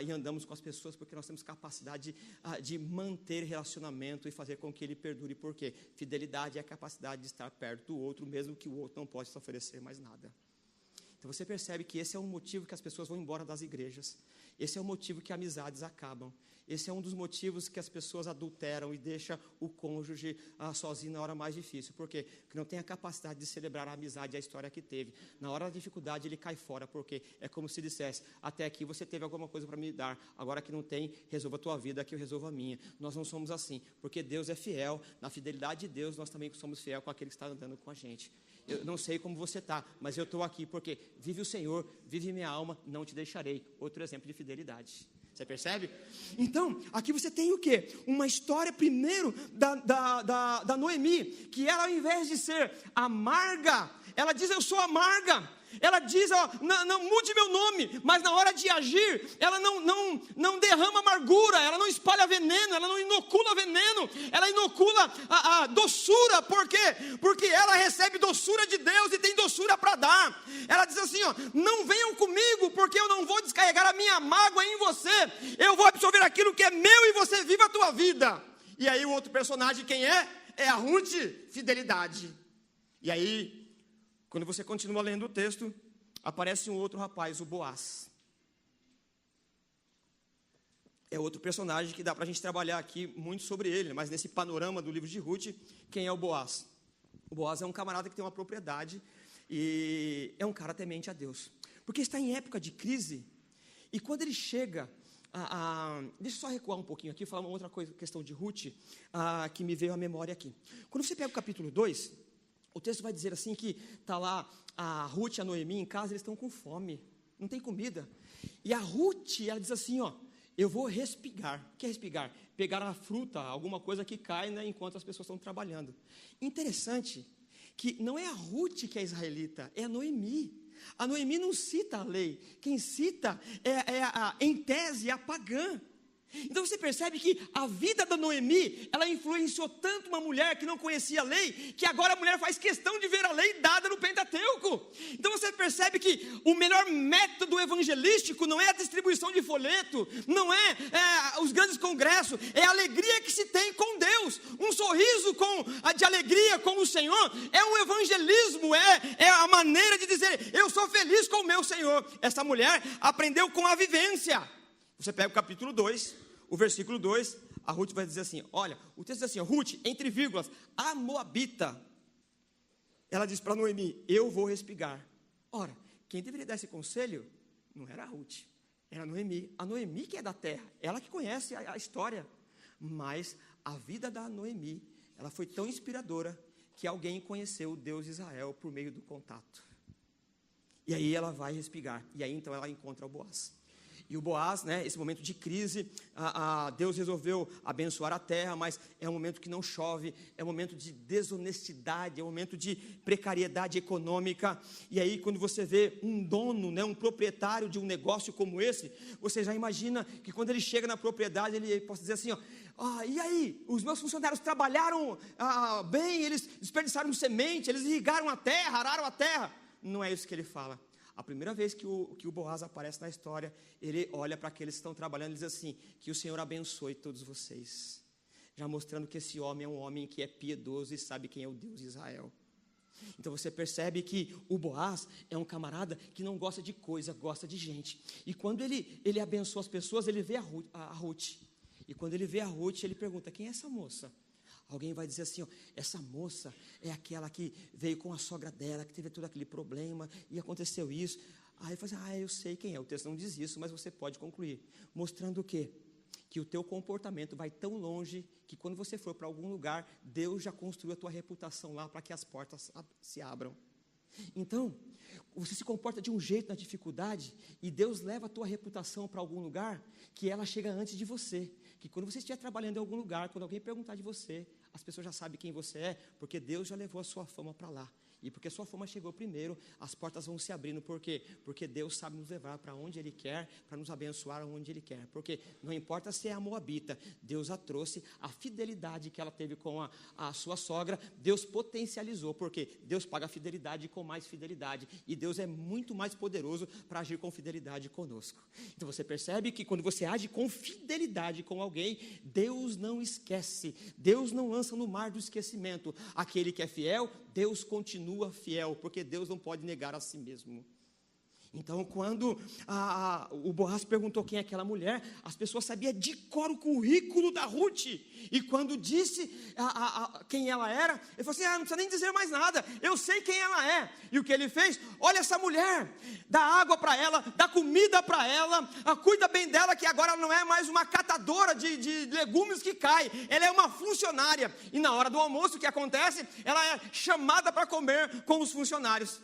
e andamos com as pessoas porque nós temos capacidade de manter relacionamento e fazer com que ele perdure. Por quê? Fidelidade é a capacidade de estar perto do outro, mesmo que o outro não possa oferecer mais nada. Então você percebe que esse é um motivo que as pessoas vão embora das igrejas. Esse é o motivo que amizades acabam. Esse é um dos motivos que as pessoas adulteram e deixam o cônjuge sozinho na hora mais difícil. Por quê? Porque não tem a capacidade de celebrar a amizade e a história que teve. Na hora da dificuldade ele cai fora, porque é como se dissesse, até aqui você teve alguma coisa para me dar, agora que não tem, resolva a tua vida, que eu resolvo a minha. Nós não somos assim, porque Deus é fiel. Na fidelidade de Deus, nós também somos fiel com aquele que está andando com a gente. Eu não sei como você está, mas eu estou aqui porque vive o Senhor, vive minha alma, não te deixarei. Outro exemplo de fidelidade. Você percebe? Então, aqui você tem o quê? Uma história primeiro da Noemi, que ela, ao invés de ser amarga, ela diz, eu sou amarga. Ela diz, ó, não mude meu nome, mas na hora de agir, ela não derrama amargura, ela não espalha veneno, ela não inocula veneno, ela inocula a doçura. Por quê? Porque ela recebe doçura de Deus e tem doçura para dar. Ela diz assim, ó, não venham comigo, porque eu não vou descarregar a minha mágoa em você, eu vou absorver aquilo que é meu e você viva a tua vida. E aí o outro personagem, quem é? É a Ruth, fidelidade. E aí, quando você continua lendo o texto, aparece um outro rapaz, o Boaz. É outro personagem que dá para a gente trabalhar aqui muito sobre ele, mas nesse panorama do livro de Ruth, quem é o Boaz? O Boaz é um camarada que tem uma propriedade e é um cara temente a Deus. Porque está em época de crise, e quando ele chega deixa eu só recuar um pouquinho aqui, falar uma outra coisa, questão de Ruth, que me veio à memória aqui. Quando você pega o capítulo 2, o texto vai dizer assim que está lá a Ruth e a Noemi em casa, eles estão com fome, não tem comida. E a Ruth, ela diz assim, ó, eu vou respigar. O que é respigar? Pegar a fruta, alguma coisa que cai, né, enquanto as pessoas estão trabalhando. Interessante que não é a Ruth que é israelita, é a Noemi. A Noemi não cita a lei, quem cita em tese, a pagã. Então você percebe que a vida da Noemi, ela influenciou tanto uma mulher que não conhecia a lei, que agora a mulher faz questão de ver a lei dada no Pentateuco. Então você percebe que o melhor método evangelístico não é a distribuição de folheto, não é os grandes congressos, é a alegria que se tem com Deus, um sorriso de alegria com o Senhor, é um evangelismo, é a maneira de dizer, eu sou feliz com o meu Senhor. Essa mulher aprendeu com a vivência. Você pega o capítulo 2, o versículo 2, a Ruth vai dizer assim, olha, o texto diz assim, Ruth, entre vírgulas, a Moabita, ela diz para Noemi, eu vou respigar. Ora, quem deveria dar esse conselho não era a Ruth, era a Noemi que é da terra, ela que conhece a história, mas a vida da Noemi, ela foi tão inspiradora, que alguém conheceu o Deus de Israel por meio do contato. E aí ela vai respigar, e aí então ela encontra o Boaz. E o Boaz, né, esse momento de crise, Deus resolveu abençoar a terra, mas é um momento que não chove, é um momento de desonestidade, é um momento de precariedade econômica. E aí quando você vê um dono, né, um proprietário de um negócio como esse, você já imagina que quando ele chega na propriedade, ele pode dizer assim, ó, e aí, os meus funcionários trabalharam bem, eles desperdiçaram semente, eles irrigaram a terra, araram a terra. Não é isso que ele fala. A primeira vez que o Boaz aparece na história, ele olha para aqueles que estão trabalhando e diz assim, que o Senhor abençoe todos vocês. Já mostrando que esse homem é um homem que é piedoso e sabe quem é o Deus de Israel. Então você percebe que o Boaz é um camarada que não gosta de coisa, gosta de gente. E quando ele abençoa as pessoas, ele vê a Ruth. E quando ele vê a Ruth, ele pergunta, quem é essa moça? Alguém vai dizer assim, ó, essa moça é aquela que veio com a sogra dela, que teve todo aquele problema, e aconteceu isso. Aí ele fala assim, eu sei quem é. O texto não diz isso, mas você pode concluir. Mostrando o quê? Que o teu comportamento vai tão longe, que quando você for para algum lugar, Deus já construiu a tua reputação lá, para que as portas se abram. Então, você se comporta de um jeito na dificuldade, e Deus leva a tua reputação para algum lugar, que ela chega antes de você. Que quando você estiver trabalhando em algum lugar, quando alguém perguntar de você, as pessoas já sabem quem você é, porque Deus já levou a sua fama para lá. E porque a sua fama chegou primeiro, as portas vão se abrindo. Por quê? Porque Deus sabe nos levar para onde Ele quer, para nos abençoar onde Ele quer. Porque não importa se é a Moabita, Deus a trouxe, a fidelidade que ela teve com a sua sogra, Deus potencializou. Porque Deus paga fidelidade com mais fidelidade. E Deus é muito mais poderoso para agir com fidelidade conosco. Então você percebe que quando você age com fidelidade com alguém, Deus não esquece. Deus não lança no mar do esquecimento. Aquele que é fiel, Deus continua fiel, porque Deus não pode negar a si mesmo. Então, quando o Boaz perguntou quem é aquela mulher, as pessoas sabiam de cor o currículo da Ruth. E quando disse quem ela era, ele falou assim, não precisa nem dizer mais nada, eu sei quem ela é. E o que ele fez? Olha essa mulher, dá água para ela, dá comida para ela, cuida bem dela, que agora ela não é mais uma catadora de legumes que cai, ela é uma funcionária. E na hora do almoço, o que acontece? Ela é chamada para comer com os funcionários.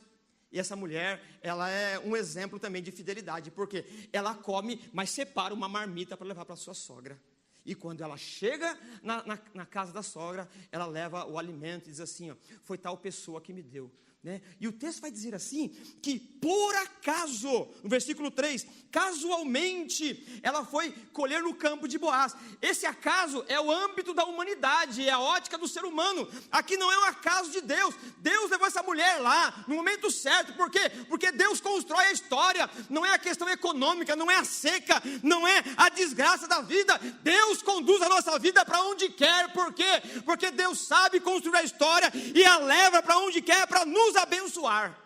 E essa mulher, ela é um exemplo também de fidelidade, porque ela come, mas separa uma marmita para levar para a sua sogra. E quando ela chega na casa da sogra, ela leva o alimento e diz assim, foi tal pessoa que me deu. Né? E o texto vai dizer assim, que por acaso, no versículo 3, casualmente, ela foi colher no campo de Boaz. Esse acaso é o âmbito da humanidade, é a ótica do ser humano. Aqui não é um acaso de Deus. Deus levou essa mulher lá, no momento certo. Por quê? Porque Deus constrói a história. Não é a questão econômica, não é a seca, não é a desgraça da vida. Deus conduz a nossa vida para onde quer. Por quê? Porque Deus sabe construir a história e a leva para onde quer, para nos abençoar.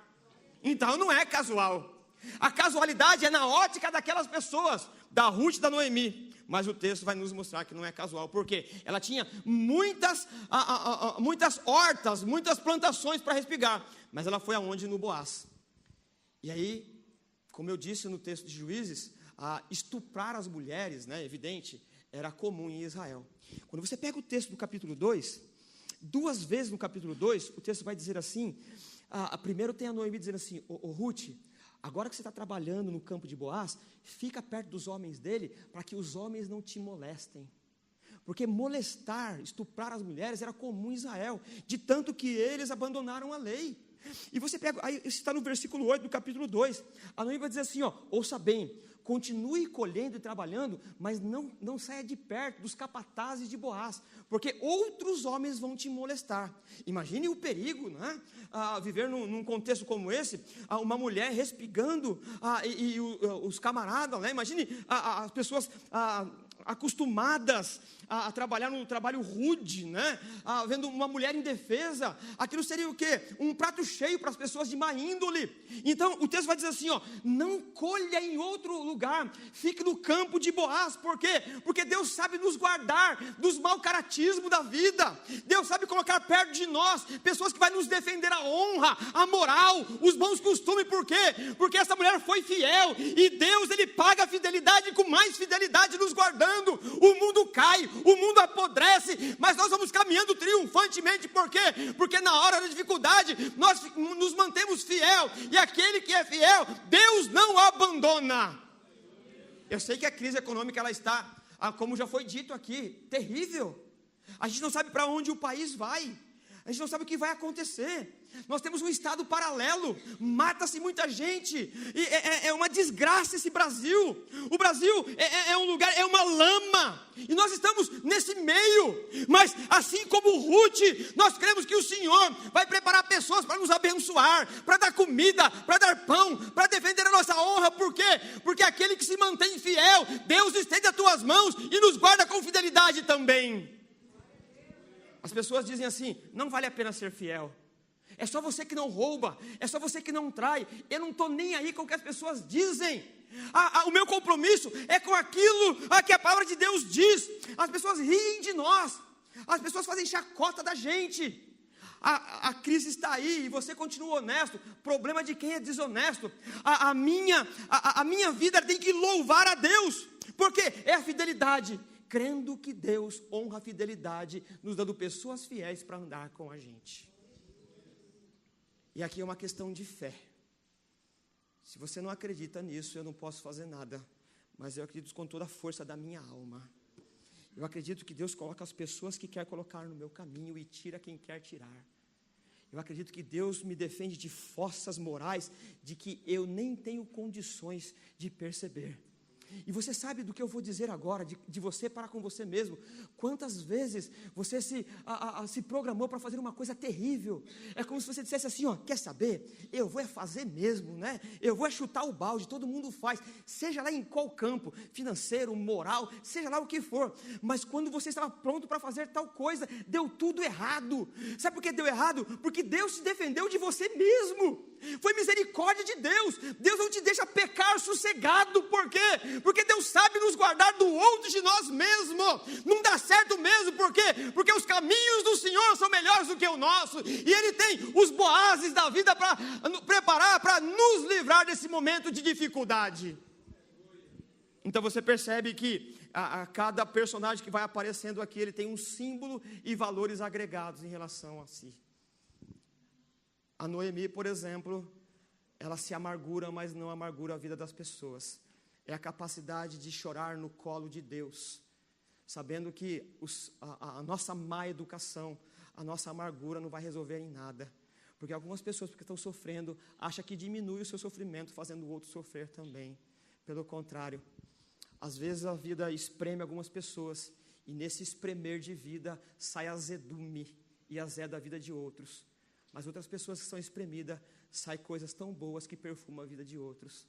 Então não é casual. A casualidade é na ótica daquelas pessoas, da Ruth e da Noemi. Mas o texto vai nos mostrar que não é casual, porque ela tinha muitas hortas, muitas plantações para respigar, mas ela foi aonde? No Boaz. E aí, como eu disse no texto de Juízes, estuprar as mulheres, né, evidente, era comum em Israel. Quando você pega o texto do capítulo 2, 2 vezes no capítulo 2, o texto vai dizer assim, primeiro tem a Noemi dizendo assim, ô Ruth, agora que você está trabalhando no campo de Boaz, fica perto dos homens dele, para que os homens não te molestem. Porque molestar, estuprar as mulheres era comum em Israel, de tanto que eles abandonaram a lei. E você pega, aí está no versículo 8 do capítulo 2, a Noemi vai dizer assim, ouça bem, continue colhendo e trabalhando, mas não saia de perto dos capatazes de Boaz, porque outros homens vão te molestar. Imagine o perigo, né? Viver num contexto como esse, uma mulher respigando, e os camaradas, né? Imagine as pessoas acostumadas a trabalhar no trabalho rude, né? Vendo uma mulher indefesa, aquilo seria o quê? Um prato cheio para as pessoas de má índole. Então o texto vai dizer assim, não colha em outro lugar, fique no campo de Boaz. Por quê? Porque Deus sabe nos guardar dos mau caratismo da vida. Deus sabe colocar perto de nós pessoas que vão nos defender a honra, a moral, os bons costumes. Por quê? Porque essa mulher foi fiel, e Deus, Ele paga a fidelidade com mais fidelidade nos guardando. O mundo cai, o mundo apodrece, mas nós vamos caminhando triunfantemente. Por quê? Porque na hora da dificuldade nós nos mantemos fiel, e aquele que é fiel, Deus não abandona. Eu sei que a crise econômica ela está, como já foi dito aqui, terrível. A gente não sabe para onde o país vai, a gente não sabe o que vai acontecer. Nós temos um estado paralelo, mata-se muita gente, e é uma desgraça esse Brasil. O Brasil é um lugar, é uma lama, e nós estamos nesse meio. Mas assim como Ruth, nós cremos que o Senhor vai preparar pessoas para nos abençoar, para dar comida, para dar pão, para defender a nossa honra. Por quê? Porque aquele que se mantém fiel, Deus estende as tuas mãos e nos guarda com fidelidade também. As pessoas dizem assim, não vale a pena ser fiel, é só você que não rouba, é só você que não trai. Eu não estou nem aí com o que as pessoas dizem. O meu compromisso é com aquilo que a palavra de Deus diz. As pessoas riem de nós, as pessoas fazem chacota da gente. A crise está aí e você continua honesto. Problema de quem é desonesto. A minha vida tem que louvar a Deus, porque é a fidelidade, crendo que Deus honra a fidelidade, nos dando pessoas fiéis para andar com a gente. E aqui é uma questão de fé. Se você não acredita nisso, eu não posso fazer nada, mas eu acredito com toda a força da minha alma. Eu acredito que Deus coloca as pessoas que quer colocar no meu caminho e tira quem quer tirar. Eu acredito que Deus me defende de fossas morais de que eu nem tenho condições de perceber. E você sabe do que eu vou dizer agora, de você para com você mesmo. Quantas vezes você se programou para fazer uma coisa terrível? É como se você dissesse assim, ó, quer saber? Eu vou fazer mesmo, né? Eu vou chutar o balde, todo mundo faz. Seja lá em qual campo, financeiro, moral, seja lá o que for. Mas quando você estava pronto para fazer tal coisa, deu tudo errado. Sabe por que deu errado? Porque Deus te defendeu de você mesmo. Foi misericórdia de Deus. Deus não te deixa pecar sossegado. Por quê? Porque Deus sabe nos guardar do outro de nós mesmos. Não dá certo mesmo. Por quê? Porque os caminhos do Senhor são melhores do que o nosso. E Ele tem os Boazes da vida para preparar, para nos livrar desse momento de dificuldade. Então você percebe que a cada personagem que vai aparecendo aqui, ele tem um símbolo e valores agregados em relação a si. A Noemi, por exemplo, ela se amargura, mas não amargura a vida das pessoas. É a capacidade de chorar no colo de Deus, sabendo que a nossa má educação, a nossa amargura não vai resolver em nada. Porque algumas pessoas, porque estão sofrendo, acham que diminui o seu sofrimento, fazendo o outro sofrer também. Pelo contrário, às vezes a vida espreme algumas pessoas, e nesse espremer de vida sai azedume e azeda a vida de outros. Mas outras pessoas que são espremidas, saem coisas tão boas que perfumam a vida de outros.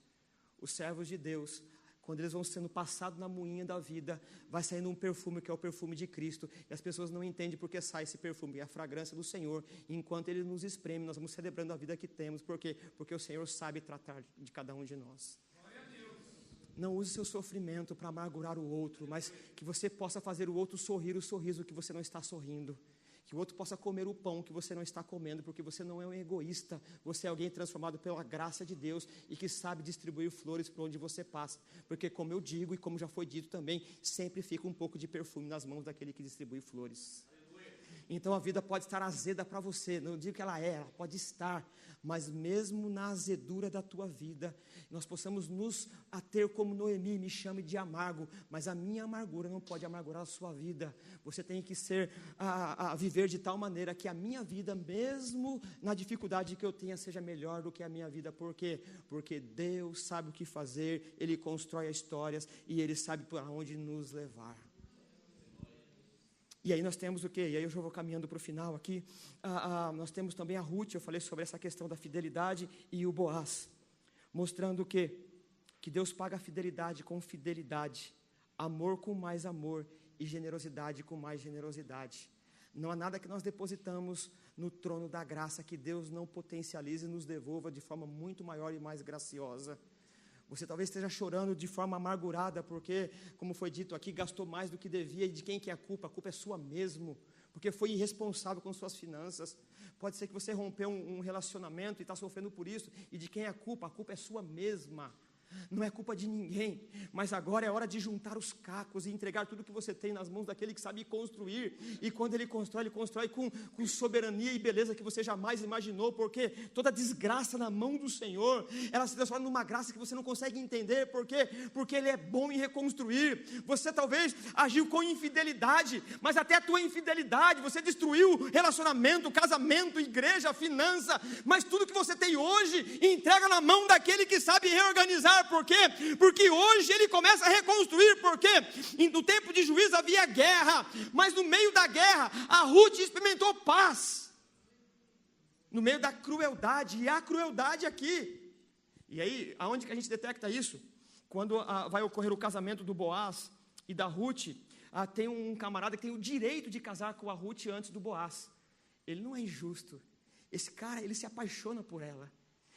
Os servos de Deus, quando eles vão sendo passados na moinha da vida, vai saindo um perfume que é o perfume de Cristo, e as pessoas não entendem porque sai esse perfume, é a fragrância do Senhor, e enquanto Ele nos espreme, nós vamos celebrando a vida que temos. Por quê? Porque o Senhor sabe tratar de cada um de nós. Não use seu sofrimento para amargurar o outro, mas que você possa fazer o outro sorrir o sorriso que você não está sorrindo. Que o outro possa comer o pão que você não está comendo, porque você não é um egoísta, você é alguém transformado pela graça de Deus e que sabe distribuir flores por onde você passa. Porque, como eu digo e como já foi dito também, sempre fica um pouco de perfume nas mãos daquele que distribui flores. Então a vida pode estar azeda para você, não digo que ela pode estar, mas mesmo na azedura da tua vida, nós possamos nos ater como Noemi, me chame de amargo, mas a minha amargura não pode amargurar a sua vida. Você tem que viver de tal maneira que a minha vida, mesmo na dificuldade que eu tenha, seja melhor do que a minha vida. Por quê? Porque Deus sabe o que fazer, Ele constrói as histórias e Ele sabe para onde nos levar. E aí nós temos o quê? E aí eu já vou caminhando para o final aqui. Nós temos também a Ruth, eu falei sobre essa questão da fidelidade, e o Boaz, mostrando o quê? Que Deus paga a fidelidade com fidelidade, amor com mais amor e generosidade com mais generosidade. Não há nada que nós depositamos no trono da graça que Deus não potencialize e nos devolva de forma muito maior e mais graciosa. Você talvez esteja chorando de forma amargurada, porque, como foi dito aqui, gastou mais do que devia. E de quem que é a culpa? A culpa é sua mesmo, porque foi irresponsável com suas finanças. Pode ser que você rompeu um relacionamento e está sofrendo por isso. E de quem é a culpa? A culpa é sua mesma. Não é culpa de ninguém, mas agora é hora de juntar os cacos e entregar tudo que você tem nas mãos daquele que sabe construir. E quando Ele constrói com soberania e beleza que você jamais imaginou, porque toda desgraça na mão do Senhor, ela se transforma numa graça que você não consegue entender. Por quê? Porque Ele é bom em reconstruir. Você talvez agiu com infidelidade, mas até a tua infidelidade, você destruiu relacionamento, casamento, igreja, finança, mas tudo que você tem hoje, entrega na mão daquele que sabe reorganizar. Por quê? Porque hoje Ele começa a reconstruir. Por quê? No tempo de Juízo havia guerra, mas no meio da guerra a Ruth experimentou paz, no meio da crueldade, e há crueldade aqui. E aí, aonde que a gente detecta isso? Quando vai ocorrer o casamento do Boaz e da Ruth, tem um camarada que tem o direito de casar com a Ruth antes do Boaz. Ele não é injusto. Esse cara, ele se apaixona por ela,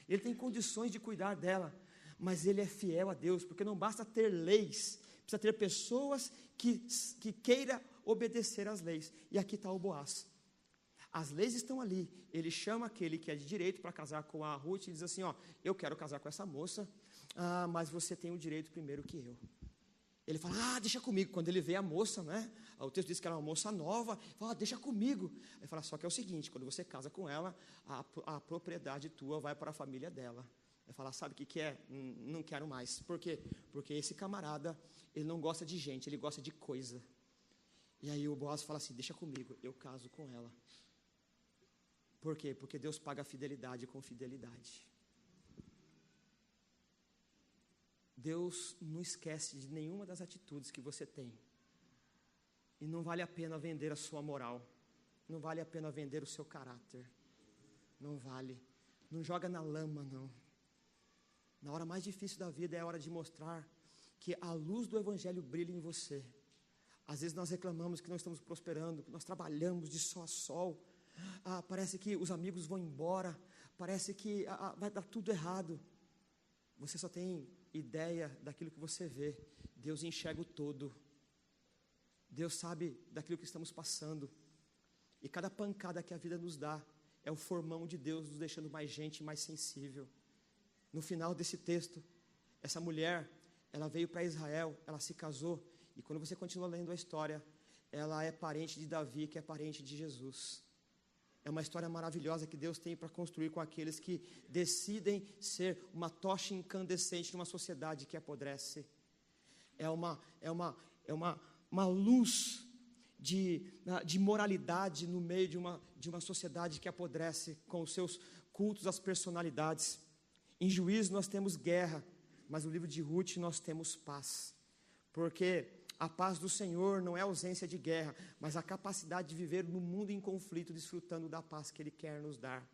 ele tem condições de cuidar dela, mas ele é fiel a Deus, porque não basta ter leis, precisa ter pessoas que queiram obedecer às leis. E aqui está o Boaz. As leis estão ali. Ele chama aquele que é de direito para casar com a Ruth e diz assim, eu quero casar com essa moça, mas você tem o direito primeiro que eu. Ele fala, deixa comigo. Quando ele vê a moça, né? O texto diz que ela é uma moça nova, ele fala, deixa comigo. Ele fala, só que é o seguinte, quando você casa com ela, a propriedade tua vai para a família dela. Ele fala, sabe o que é? Não quero mais. Por quê? Porque esse camarada, ele não gosta de gente, ele gosta de coisa. E aí o Boaz fala assim, deixa comigo, eu caso com ela. Por quê? Porque Deus paga fidelidade com fidelidade. Deus não esquece de nenhuma das atitudes que você tem. E não vale a pena vender a sua moral. Não vale a pena vender o seu caráter. Não vale. Não joga na lama, não. Na hora mais difícil da vida é a hora de mostrar que a luz do Evangelho brilha em você. Às vezes nós reclamamos que não estamos prosperando, que nós trabalhamos de sol a sol. Parece que os amigos vão embora. Parece que vai dar tudo errado. Você só tem ideia daquilo que você vê. Deus enxerga o todo. Deus sabe daquilo que estamos passando. E cada pancada que a vida nos dá é o formão de Deus nos deixando mais gente, mais sensível. No final desse texto, essa mulher, ela veio para Israel, ela se casou, e quando você continua lendo a história, ela é parente de Davi, que é parente de Jesus. É uma história maravilhosa que Deus tem para construir com aqueles que decidem ser uma tocha incandescente numa sociedade que apodrece. É uma luz de moralidade no meio de uma sociedade que apodrece com os seus cultos às personalidades. Em Juízo nós temos guerra, mas no livro de Ruth nós temos paz. Porque a paz do Senhor não é ausência de guerra, mas a capacidade de viver no mundo em conflito, desfrutando da paz que Ele quer nos dar.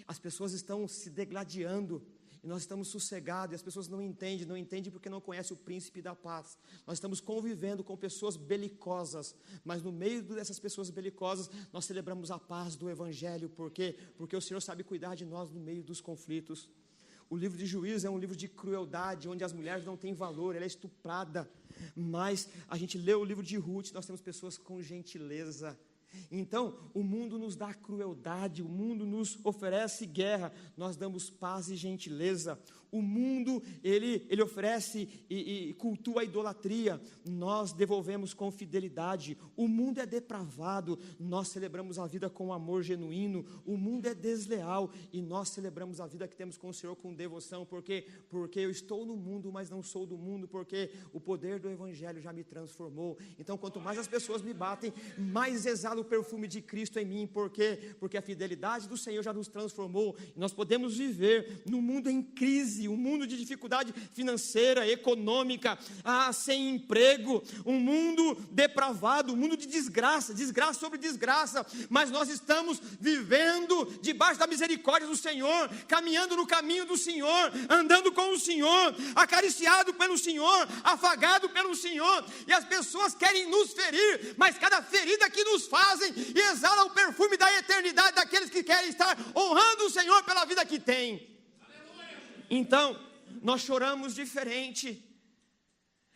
As pessoas estão se degladiando, e nós estamos sossegados, e as pessoas não entendem porque não conhecem o príncipe da paz. Nós estamos convivendo com pessoas belicosas, mas no meio dessas pessoas belicosas, nós celebramos a paz do Evangelho. Por quê? Porque o Senhor sabe cuidar de nós no meio dos conflitos. O livro de Juízo é um livro de crueldade, onde as mulheres não têm valor, ela é estuprada. Mas a gente lê o livro de Ruth, nós temos pessoas com gentileza. Então, o mundo nos dá crueldade, o mundo nos oferece guerra, nós damos paz e gentileza. O mundo, ele oferece e cultua a idolatria, nós devolvemos com fidelidade. O mundo é depravado, nós celebramos a vida com amor genuíno. O mundo é desleal e nós celebramos a vida que temos com o Senhor com devoção. Porque eu estou no mundo, mas não sou do mundo, porque o poder do Evangelho já me transformou. Então, quanto mais as pessoas me batem, mais exala o perfume de Cristo em mim. Por quê? Porque a fidelidade do Senhor já nos transformou. E nós podemos viver num mundo em crise, um mundo de dificuldade financeira, econômica, sem emprego, um mundo depravado, um mundo de desgraça sobre desgraça, mas nós estamos vivendo debaixo da misericórdia do Senhor, caminhando no caminho do Senhor, andando com o Senhor, acariciado pelo Senhor, afagado pelo Senhor, e as pessoas querem nos ferir, mas cada ferida que nos fazem exala o perfume da eternidade daqueles que querem estar honrando o Senhor pela vida que têm. Então, nós choramos diferente,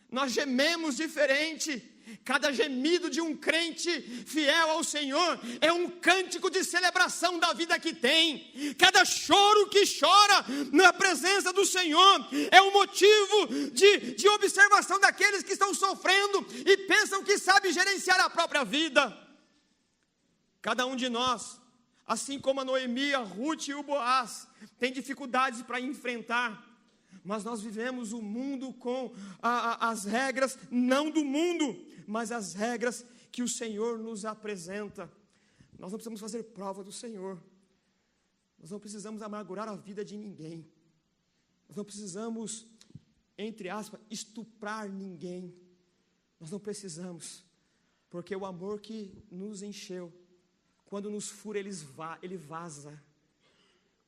nós gememos diferente. Cada gemido de um crente fiel ao Senhor é um cântico de celebração da vida que tem. Cada choro que chora na presença do Senhor é um motivo de observação daqueles que estão sofrendo e pensam que sabem gerenciar a própria vida. Cada um de nós, assim como a Noemi, a Ruth e o Boaz, tem dificuldades para enfrentar, mas nós vivemos o mundo com as regras, não do mundo, mas as regras que o Senhor nos apresenta. Nós não precisamos fazer prova do Senhor, nós não precisamos amargurar a vida de ninguém, nós não precisamos, entre aspas, estuprar ninguém, nós não precisamos, porque o amor que nos encheu, quando nos fura, ele vaza.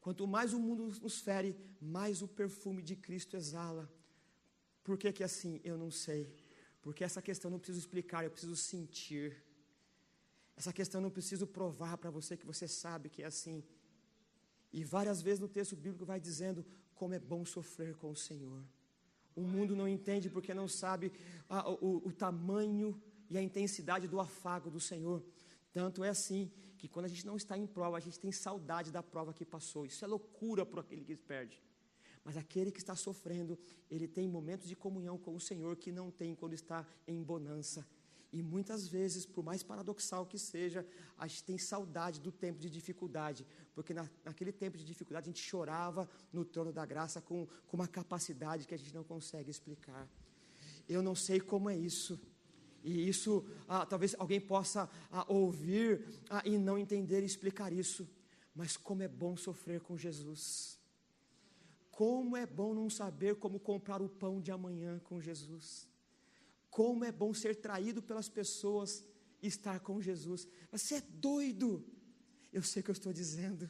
Quanto mais o mundo nos fere, mais o perfume de Cristo exala. Por que que é assim? Eu não sei. Porque essa questão eu não preciso explicar, eu preciso sentir. Essa questão eu não preciso provar para você que você sabe que é assim. E várias vezes no texto bíblico vai dizendo como é bom sofrer com o Senhor. O mundo não entende porque não sabe o tamanho e a intensidade do afago do Senhor. Tanto é assim que quando a gente não está em prova, a gente tem saudade da prova que passou. Isso é loucura para aquele que perde. Mas aquele que está sofrendo, ele tem momentos de comunhão com o Senhor que não tem quando está em bonança. E muitas vezes, por mais paradoxal que seja, a gente tem saudade do tempo de dificuldade. Porque naquele tempo de dificuldade, a gente chorava no trono da graça com uma capacidade que a gente não consegue explicar. Eu não sei como é isso. E isso, talvez alguém possa ouvir e não entender e explicar isso. Mas como é bom sofrer com Jesus. Como é bom não saber como comprar o pão de amanhã com Jesus. Como é bom ser traído pelas pessoas e estar com Jesus. Você é doido. Eu sei o que eu estou dizendo.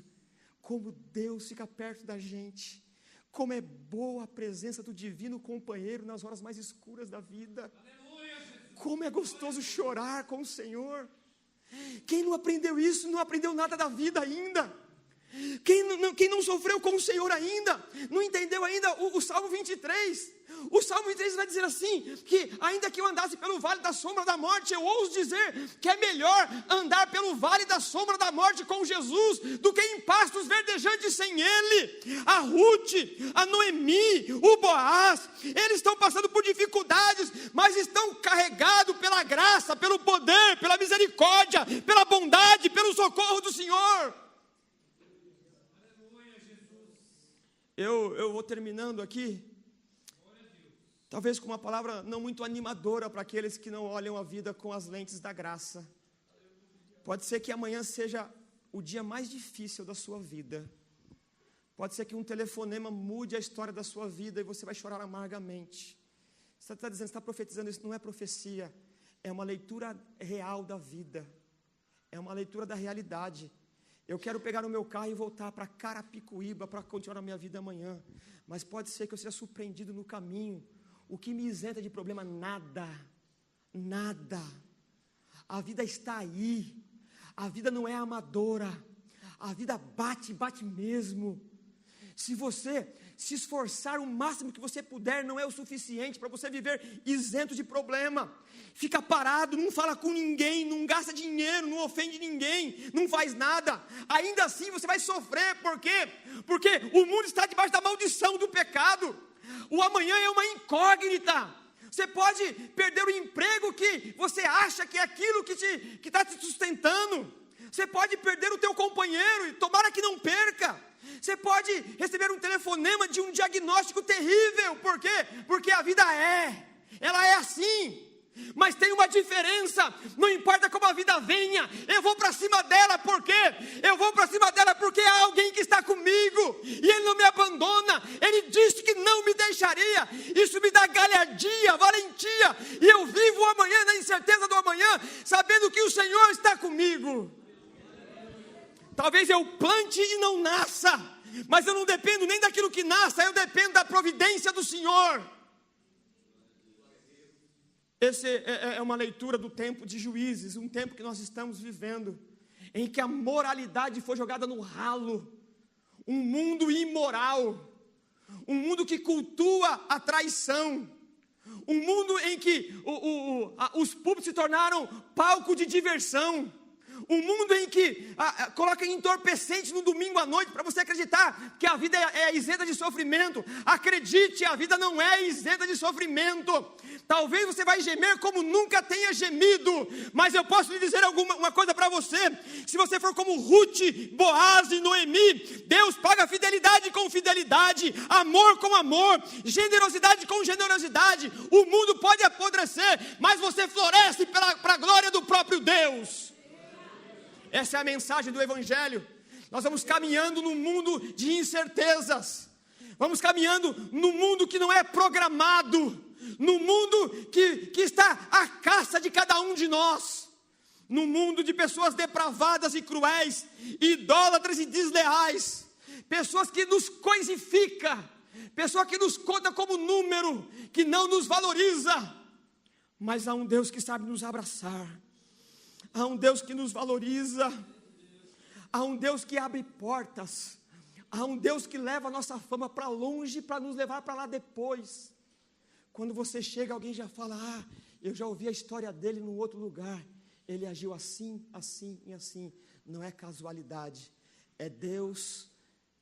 Como Deus fica perto da gente. Como é boa a presença do divino companheiro nas horas mais escuras da vida. Como é gostoso chorar com o Senhor. Quem não aprendeu isso, não aprendeu nada da vida ainda. Quem não sofreu com o Senhor ainda, não entendeu ainda o Salmo 23. O Salmo 23 vai dizer assim, que ainda que eu andasse pelo vale da sombra da morte, eu ouso dizer que é melhor andar pelo vale da sombra da morte com Jesus, do que em pastos verdejantes sem Ele. A Ruth, a Noemi, o Boaz, eles estão passando por dificuldades, mas estão carregados pela graça, pelo poder, pela misericórdia, pela bondade, pelo socorro do Senhor. Eu vou terminando aqui, talvez com uma palavra não muito animadora para aqueles que não olham a vida com as lentes da graça. Pode ser que amanhã seja o dia mais difícil da sua vida. Pode ser que um telefonema mude a história da sua vida e você vai chorar amargamente. Você está dizendo, você está profetizando, isso não é profecia, é uma leitura real da vida, é uma leitura da realidade. Eu quero pegar o meu carro e voltar para Carapicuíba para continuar a minha vida amanhã. Mas pode ser que eu seja surpreendido no caminho. O que me isenta de problema? Nada. Nada. A vida está aí. A vida não é amadora. A vida bate mesmo. Se você se esforçar o máximo que você puder, não é o suficiente para você viver isento de problema. Fica parado, não fala com ninguém, não gasta dinheiro, não ofende ninguém, não faz nada. Ainda assim você vai sofrer, por quê? Porque o mundo está debaixo da maldição do pecado. O amanhã é uma incógnita. Você pode perder o emprego que você acha que é aquilo que está te sustentando. Você pode perder o teu companheiro e tomara que não perca. Você pode receber um telefonema de um diagnóstico terrível. Por quê? Porque a vida ela é assim. Mas tem uma diferença, não importa como a vida venha, eu vou para cima dela. Por quê? Eu vou para cima dela porque há alguém que está comigo, e Ele não me abandona. Ele disse que não me deixaria. Isso me dá galhardia, valentia, e eu vivo o amanhã na incerteza do amanhã, sabendo que o Senhor está comigo. Talvez eu plante e não nasça, mas eu não dependo nem daquilo que nasça, eu dependo da providência do Senhor. Essa é uma leitura do tempo de Juízes, um tempo que nós estamos vivendo, em que a moralidade foi jogada no ralo, um mundo imoral, um mundo que cultua a traição, um mundo em que os públicos se tornaram palco de diversão, um mundo em que coloca entorpecentes no domingo à noite para você acreditar que a vida é isenta de sofrimento. Acredite, a vida não é isenta de sofrimento. Talvez você vai gemer como nunca tenha gemido, mas eu posso lhe dizer uma coisa para você. Se você for como Ruth, Boaz e Noemi, Deus paga fidelidade com fidelidade, amor com amor, generosidade com generosidade. O mundo pode apodrecer, mas você floresce para a glória do próprio Deus. Essa é a mensagem do Evangelho. Nós vamos caminhando num mundo de incertezas. Vamos caminhando num mundo que não é programado. Num mundo que está à caça de cada um de nós. Num mundo de pessoas depravadas e cruéis, idólatras e desleais. Pessoas que nos coisificam. Pessoas que nos conta como número, que não nos valoriza. Mas há um Deus que sabe nos abraçar. Há um Deus que nos valoriza, há um Deus que abre portas, há um Deus que leva a nossa fama para longe, para nos levar para lá depois. Quando você chega, alguém já fala, eu já ouvi a história dele num outro lugar, ele agiu assim, assim e assim. Não é casualidade, é Deus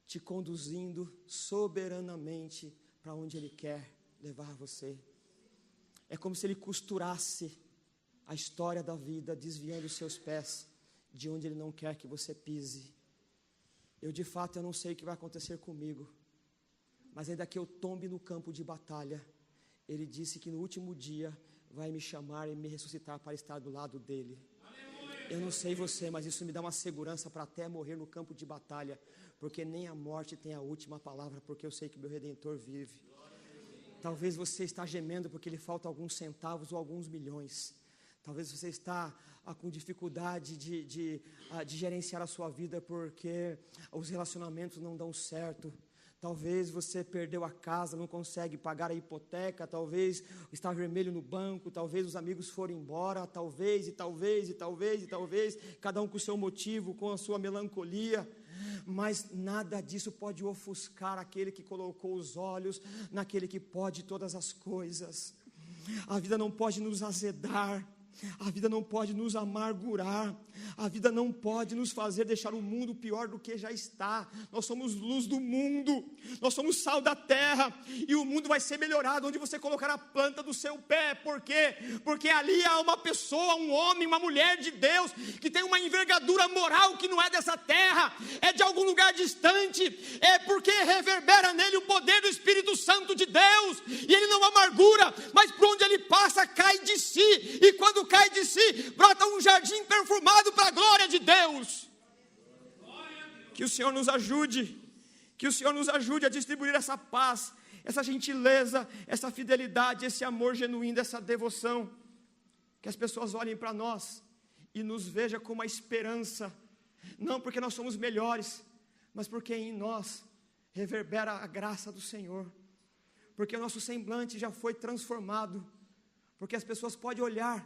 te conduzindo soberanamente para onde Ele quer levar você. É como se Ele costurasse a história da vida, desviando os seus pés de onde Ele não quer que você pise. De fato, eu não sei o que vai acontecer comigo, mas ainda que eu tombe no campo de batalha, Ele disse que no último dia vai me chamar e me ressuscitar para estar do lado dEle. Eu não sei você, mas isso me dá uma segurança para até morrer no campo de batalha, porque nem a morte tem a última palavra, porque eu sei que meu Redentor vive. Talvez você está gemendo porque lhe faltam alguns centavos ou alguns milhões. Talvez você está com dificuldade de gerenciar a sua vida porque os relacionamentos não dão certo. Talvez você perdeu a casa, não consegue pagar a hipoteca, talvez está vermelho no banco, talvez os amigos foram embora, talvez, cada um com o seu motivo, com a sua melancolia. Mas nada disso pode ofuscar aquele que colocou os olhos naquele que pode todas as coisas. A vida não pode nos azedar, a vida não pode nos amargurar, a vida não pode nos fazer deixar o mundo pior do que já está. Nós somos luz do mundo, nós somos sal da terra, e o mundo vai ser melhorado onde você colocar a planta do seu pé. Por quê? Porque ali há uma pessoa, um homem, uma mulher de Deus, que tem uma envergadura moral que não é dessa terra, é de algum lugar distante, é porque reverbera nele o poder do Espírito Santo de Deus, e ele não amargura, mas por onde ele passa cai de si, e quando cai de si, brota um jardim perfumado para a glória de Deus. Que o Senhor nos ajude, que o Senhor nos ajude a distribuir essa paz, essa gentileza, essa fidelidade, esse amor genuíno, essa devoção, que as pessoas olhem para nós e nos vejam com uma esperança, não porque nós somos melhores, mas porque em nós reverbera a graça do Senhor, porque o nosso semblante já foi transformado, porque as pessoas podem olhar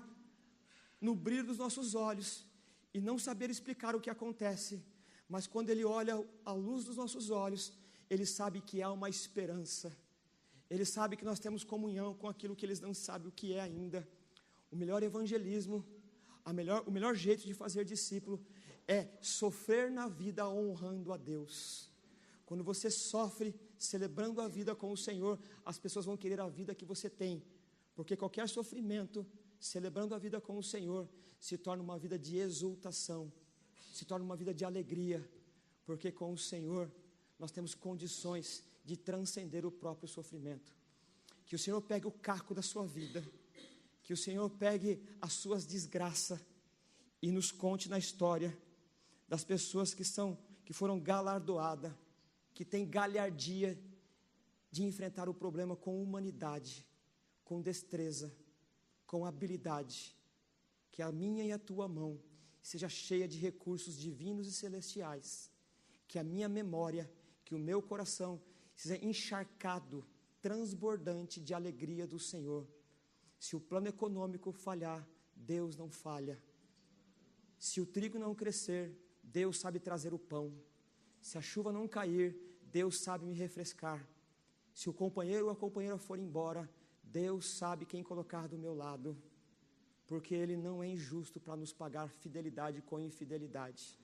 no brilho dos nossos olhos e não saber explicar o que acontece, mas quando ele olha a luz dos nossos olhos, ele sabe que há uma esperança, ele sabe que nós temos comunhão com aquilo que eles não sabem o que é ainda. O melhor evangelismo, o melhor jeito de fazer discípulo é sofrer na vida honrando a Deus. Quando você sofre celebrando a vida com o Senhor, as pessoas vão querer a vida que você tem, porque qualquer sofrimento celebrando a vida com o Senhor se torna uma vida de exultação, se torna uma vida de alegria, porque com o Senhor nós temos condições de transcender o próprio sofrimento. Que o Senhor pegue o caco da sua vida, que o Senhor pegue as suas desgraças e nos conte na história das pessoas que foram galardoadas, que têm galhardia de enfrentar o problema com humanidade, com destreza, com habilidade. Que a minha e a tua mão seja cheia de recursos divinos e celestiais, que a minha memória, que o meu coração seja encharcado, transbordante de alegria do Senhor. Se o plano econômico falhar, Deus não falha. Se o trigo não crescer, Deus sabe trazer o pão. Se a chuva não cair, Deus sabe me refrescar. Se o companheiro ou a companheira for embora, Deus sabe quem colocar do meu lado, porque Ele não é injusto para nos pagar fidelidade com infidelidade.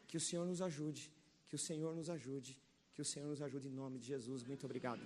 Que o Senhor nos ajude, que o Senhor nos ajude, que o Senhor nos ajude em nome de Jesus. Muito obrigado.